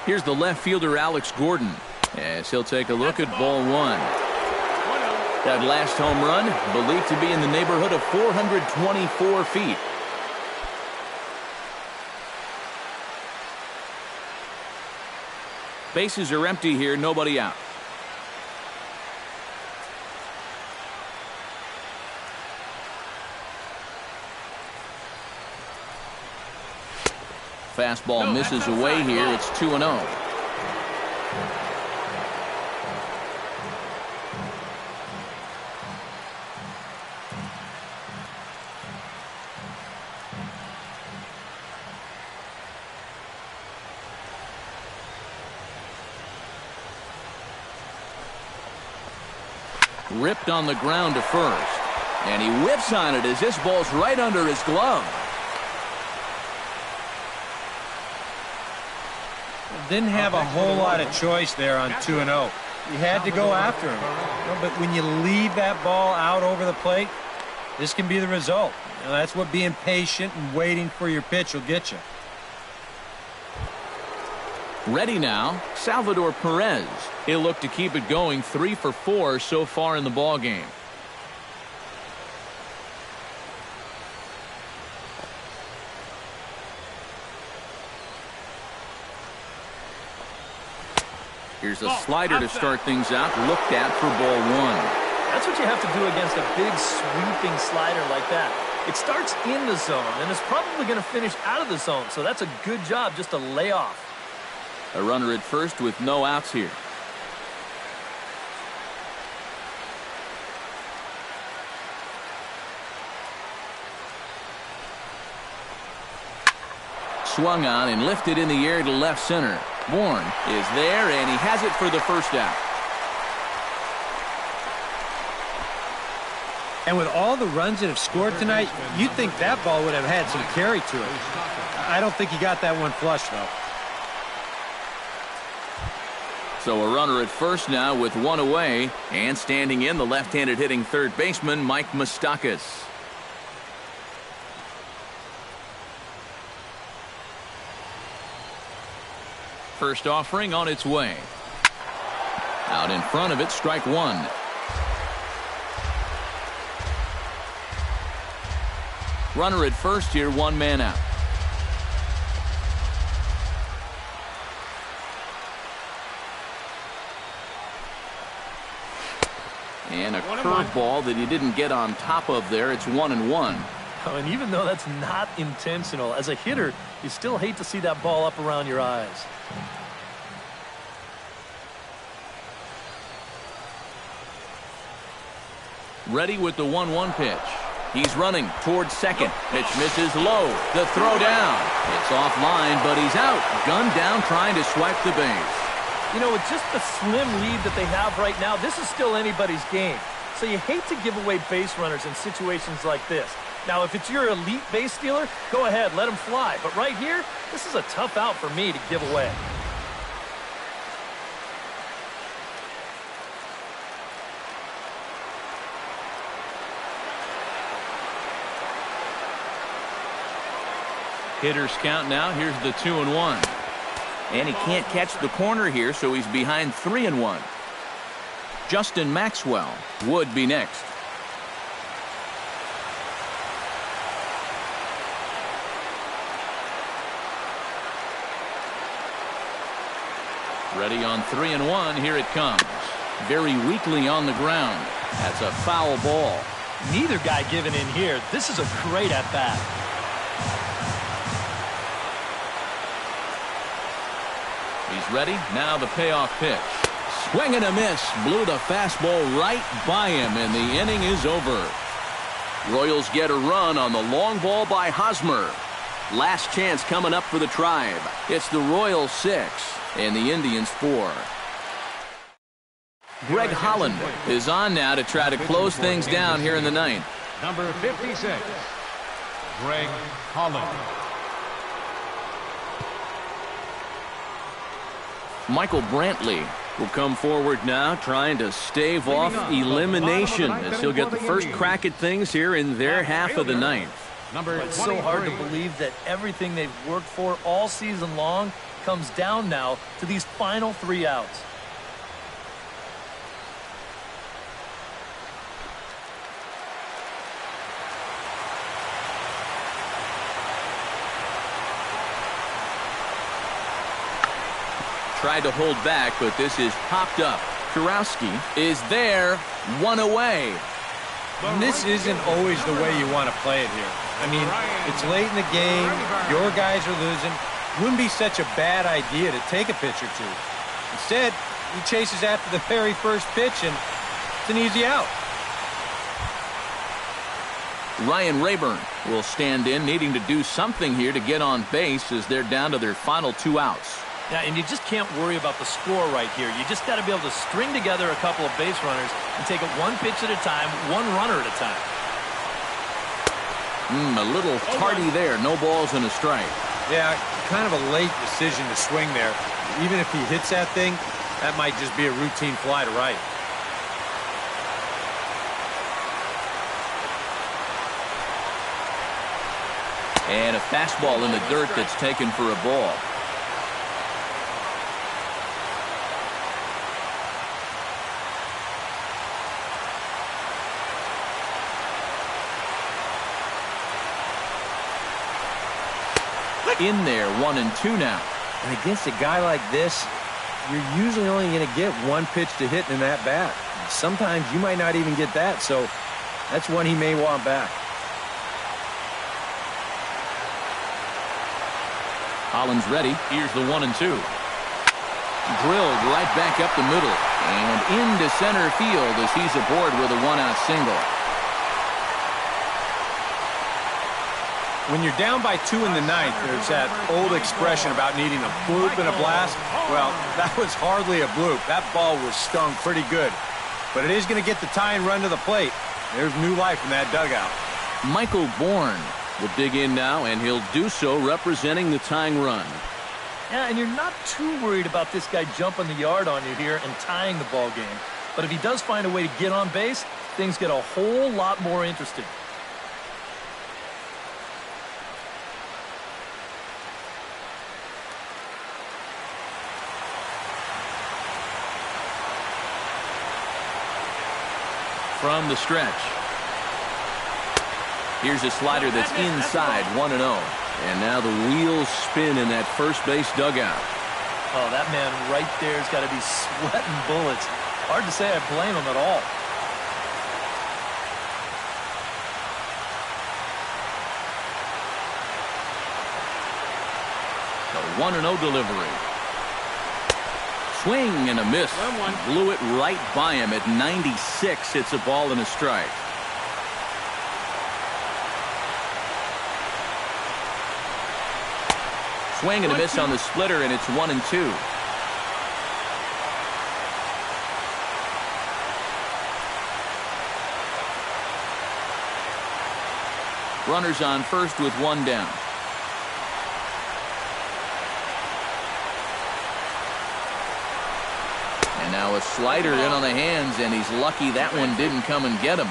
Here's the left fielder, Alex Gordon, as he'll take a look at ball one. That last home run believed to be in the neighborhood of 424 feet. Bases are empty here, nobody out. Fastball misses away here. It's 2-0. Ripped on the ground to first. And he whips on it as this ball's right under his glove. Didn't have a whole lot of choice there on 2-0. You had to go after him. But when you leave that ball out over the plate, this can be the result. That's what being patient and waiting for your pitch will get you. Ready now, Salvador Perez. He'll look to keep it going, 3 for 4 so far in the ball game. Here's a slider to start things out, looked at for ball 1. That's what you have to do against a big sweeping slider like that. It starts in the zone, and it's probably going to finish out of the zone, so that's a good job just to lay off. A runner at first with no outs here. Swung on and lifted in the air to left center. Bourne is there, and he has it for the first out. And with all the runs that have scored tonight, you'd think that ball would have had some carry to it. I don't think he got that one flush, though. So a runner at first now with 1 away, and standing in the left-handed hitting third baseman, Mike Moustakas. First offering on its way. Out in front of it, strike 1. Runner at first here, 1 man out. And a curveball that he didn't get on top of there. It's 1-1. Oh, and even though that's not intentional, as a hitter, you still hate to see that ball up around your eyes. Ready with the 1-1 pitch. He's running towards second. Pitch misses low. The throw down. It's offline, but he's out. Gunned down trying to swipe the base. You know, with just the slim lead that they have right now, this is still anybody's game. So you hate to give away base runners in situations like this. Now, if it's your elite base stealer, go ahead, let him fly. But right here, this is a tough out for me to give away. Hitters count now. Here's the 2-1. And he can't catch the corner here, so he's behind 3-1. Justin Maxwell would be next. Ready on 3-1. Here it comes. Very weakly on the ground. That's a foul ball. Neither guy giving in here. This is a great at-bat. He's ready. Now the payoff pitch. Swing and a miss. Blew the fastball right by him, and the inning is over. Royals get a run on the long ball by Hosmer. Last chance coming up for the Tribe. It's the Royals 6 and the Indians 4. Greg Holland is on now to try to close things down here in the ninth. Number 56, Greg Holland. Michael Brantley will come forward now, trying to stave off elimination as he'll get the first crack at things here in their half of the ninth. It's so hard to believe that everything they've worked for all season long comes down now to these final 3 outs. tried to hold back, but this is popped up. Kurowski is there, one away. And this isn't always the way you want to play it here. I mean, it's late in the game, your guys are losing. Wouldn't be such a bad idea to take a pitch or two. Instead, he chases after the very first pitch, and it's an easy out. Ryan Rayburn will stand in, needing to do something here to get on base as they're down to their final 2 outs. Yeah, and you just can't worry about the score right here. You just got to be able to string together a couple of base runners and take it one pitch at a time, one runner at a time. A little tardy there. No balls and a strike. Yeah, kind of a late decision to swing there. Even if he hits that thing, that might just be a routine fly to right. And a fastball in the dirt that's taken for a ball. In there, 1-2 now. And against a guy like this, you're usually only going to get one pitch to hit in that bat. Sometimes you might not even get that, so that's one he may want back. Collins ready. Here's the 1-2. Drilled right back up the middle and into center field as he's aboard with a 1-out single. When you're down by 2 in the ninth, there's that old expression about needing a bloop and a blast. Well, that was hardly a bloop. That ball was stung pretty good. But it is going to get the tying run to the plate. There's new life in that dugout. Michael Bourne will dig in now, and he'll do so representing the tying run. Yeah, and you're not too worried about this guy jumping the yard on you here and tying the ball game. But if he does find a way to get on base, things get a whole lot more interesting. From the stretch. Here's a slider that's inside, 1-0. And now the wheels spin in that first base dugout. Oh, that man right there has got to be sweating bullets. Hard to say I blame him at all. The 1-0 delivery. Swing and a miss. Blew it right by him at 96. It's a ball and a strike. Swing and a miss on the splitter, and it's 1-2. Runners on first with 1 down. And now a slider in on the hands, and he's lucky that one didn't come and get him.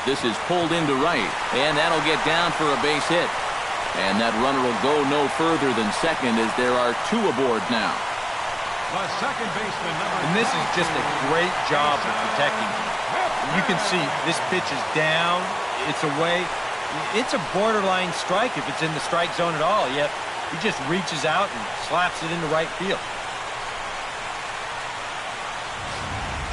This is pulled into right, and that'll get down for a base hit. And that runner will go no further than second as there are 2 aboard now. The second baseman, And this is just a great job of protecting him. You can see this pitch is down, it's away. It's a borderline strike if it's in the strike zone at all, yet he just reaches out and slaps it into right field.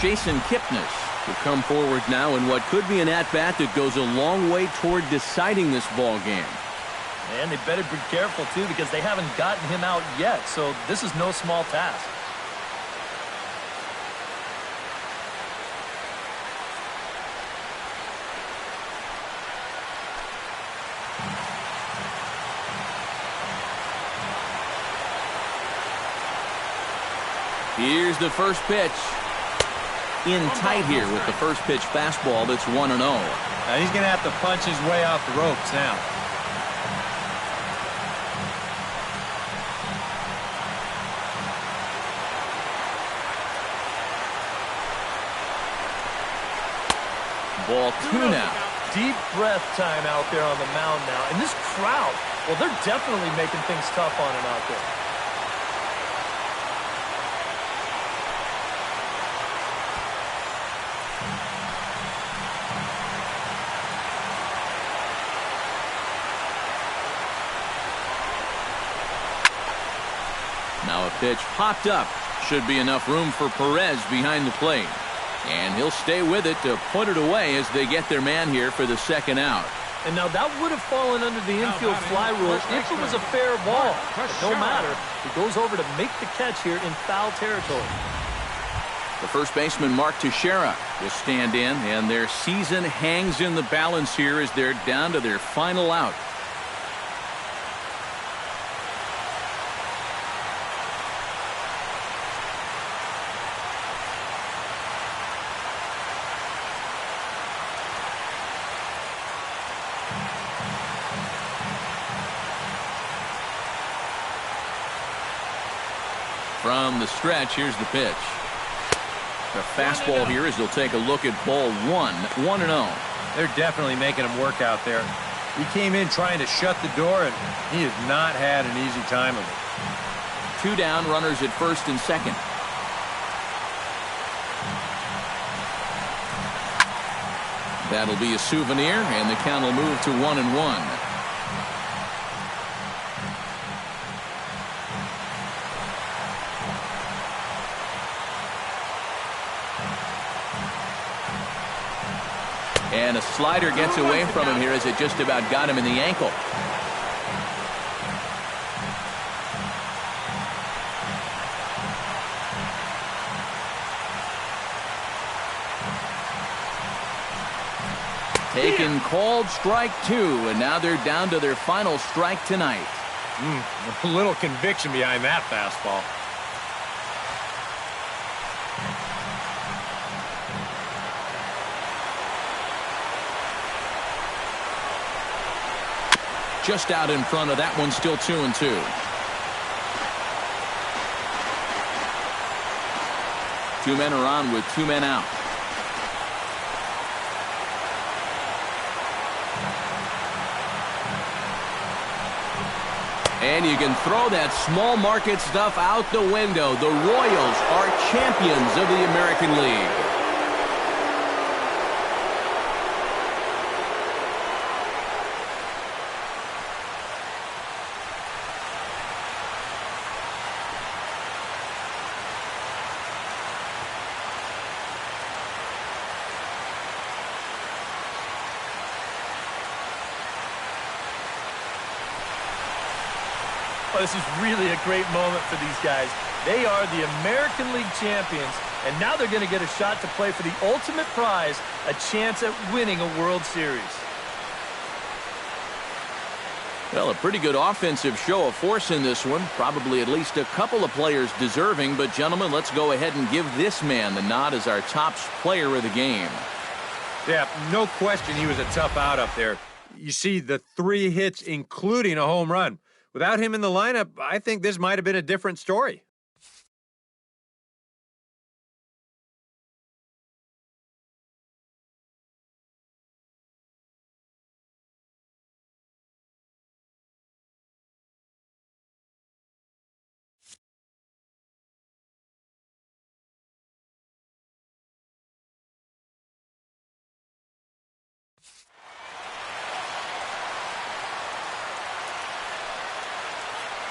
Jason Kipnis will come forward now in what could be an at-bat that goes a long way toward deciding this ball game. And they better be careful, too, because they haven't gotten him out yet, so this is no small task. Here's the first pitch. In tight here with the first pitch fastball that's 1-0. Now he's going to have to punch his way off the ropes now. Ball 2 now. Deep breath time out there on the mound now. And this crowd, well, they're definitely making things tough on him out there. Pitch popped up. Should be enough room for Perez behind the plate. And he'll stay with it to put it away as they get their man here for the second out. And now that would have fallen under the infield fly rule if it was a fair ball. But no matter, he goes over to make the catch here in foul territory. The first baseman, Mark Teixeira, will stand in, and their season hangs in the balance here as they're down to their final out. From the stretch, here's the pitch. The fastball here as they'll take a look at ball 1-0. They're definitely making him work out there. He came in trying to shut the door, and he has not had an easy time of it. 2 down, runners at first and second. That'll be a souvenir, and the count will move to 1-1. And a slider gets away from him here as it just about got him in the ankle. Taken, called strike 2, and now they're down to their final strike tonight. A little conviction behind that fastball. Just out in front of that one, still 2-2. Two men are on with 2 men out. And you can throw that small market stuff out the window. The Royals are champions of the American League. Oh, this is really a great moment for these guys. They are the American League champions, and now they're going to get a shot to play for the ultimate prize, a chance at winning a World Series. Well, a pretty good offensive show of force in this one. Probably at least a couple of players deserving. But, gentlemen, let's go ahead and give this man the nod as our top player of the game. Yeah, no question he was a tough out up there. You see the 3 hits, including a home run. Without him in the lineup, I think this might have been a different story.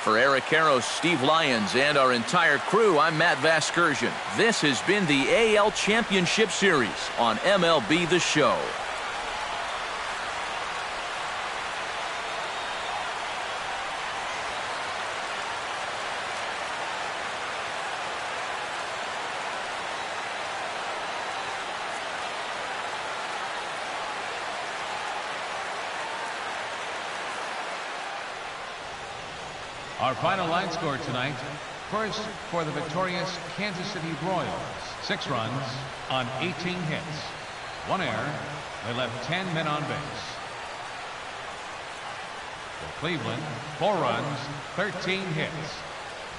For Eric Karros, Steve Lyons, and our entire crew, I'm Matt Vasgersian. This has been the AL Championship Series on MLB The Show. Our final line score tonight. First, for the victorious Kansas City Royals, 6 runs on 18 hits. 1 error. They left 10 men on base. For Cleveland, 4 runs, 13 hits.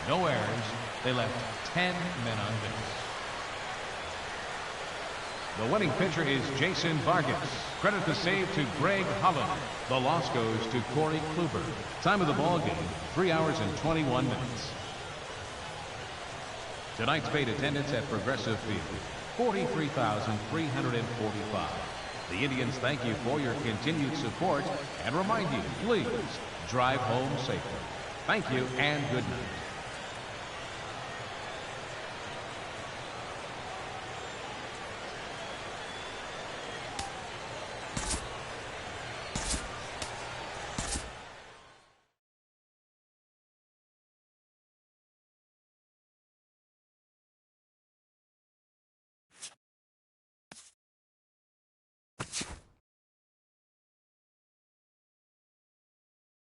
No errors. They left 10 men on base. The winning pitcher is Jason Vargas. Credit the save to Greg Holland. The loss goes to Corey Kluber. Time of the ball game, 3 hours and 21 minutes. Tonight's paid attendance at Progressive Field, 43,345. The Indians thank you for your continued support and remind you, please drive home safely. Thank you and good night.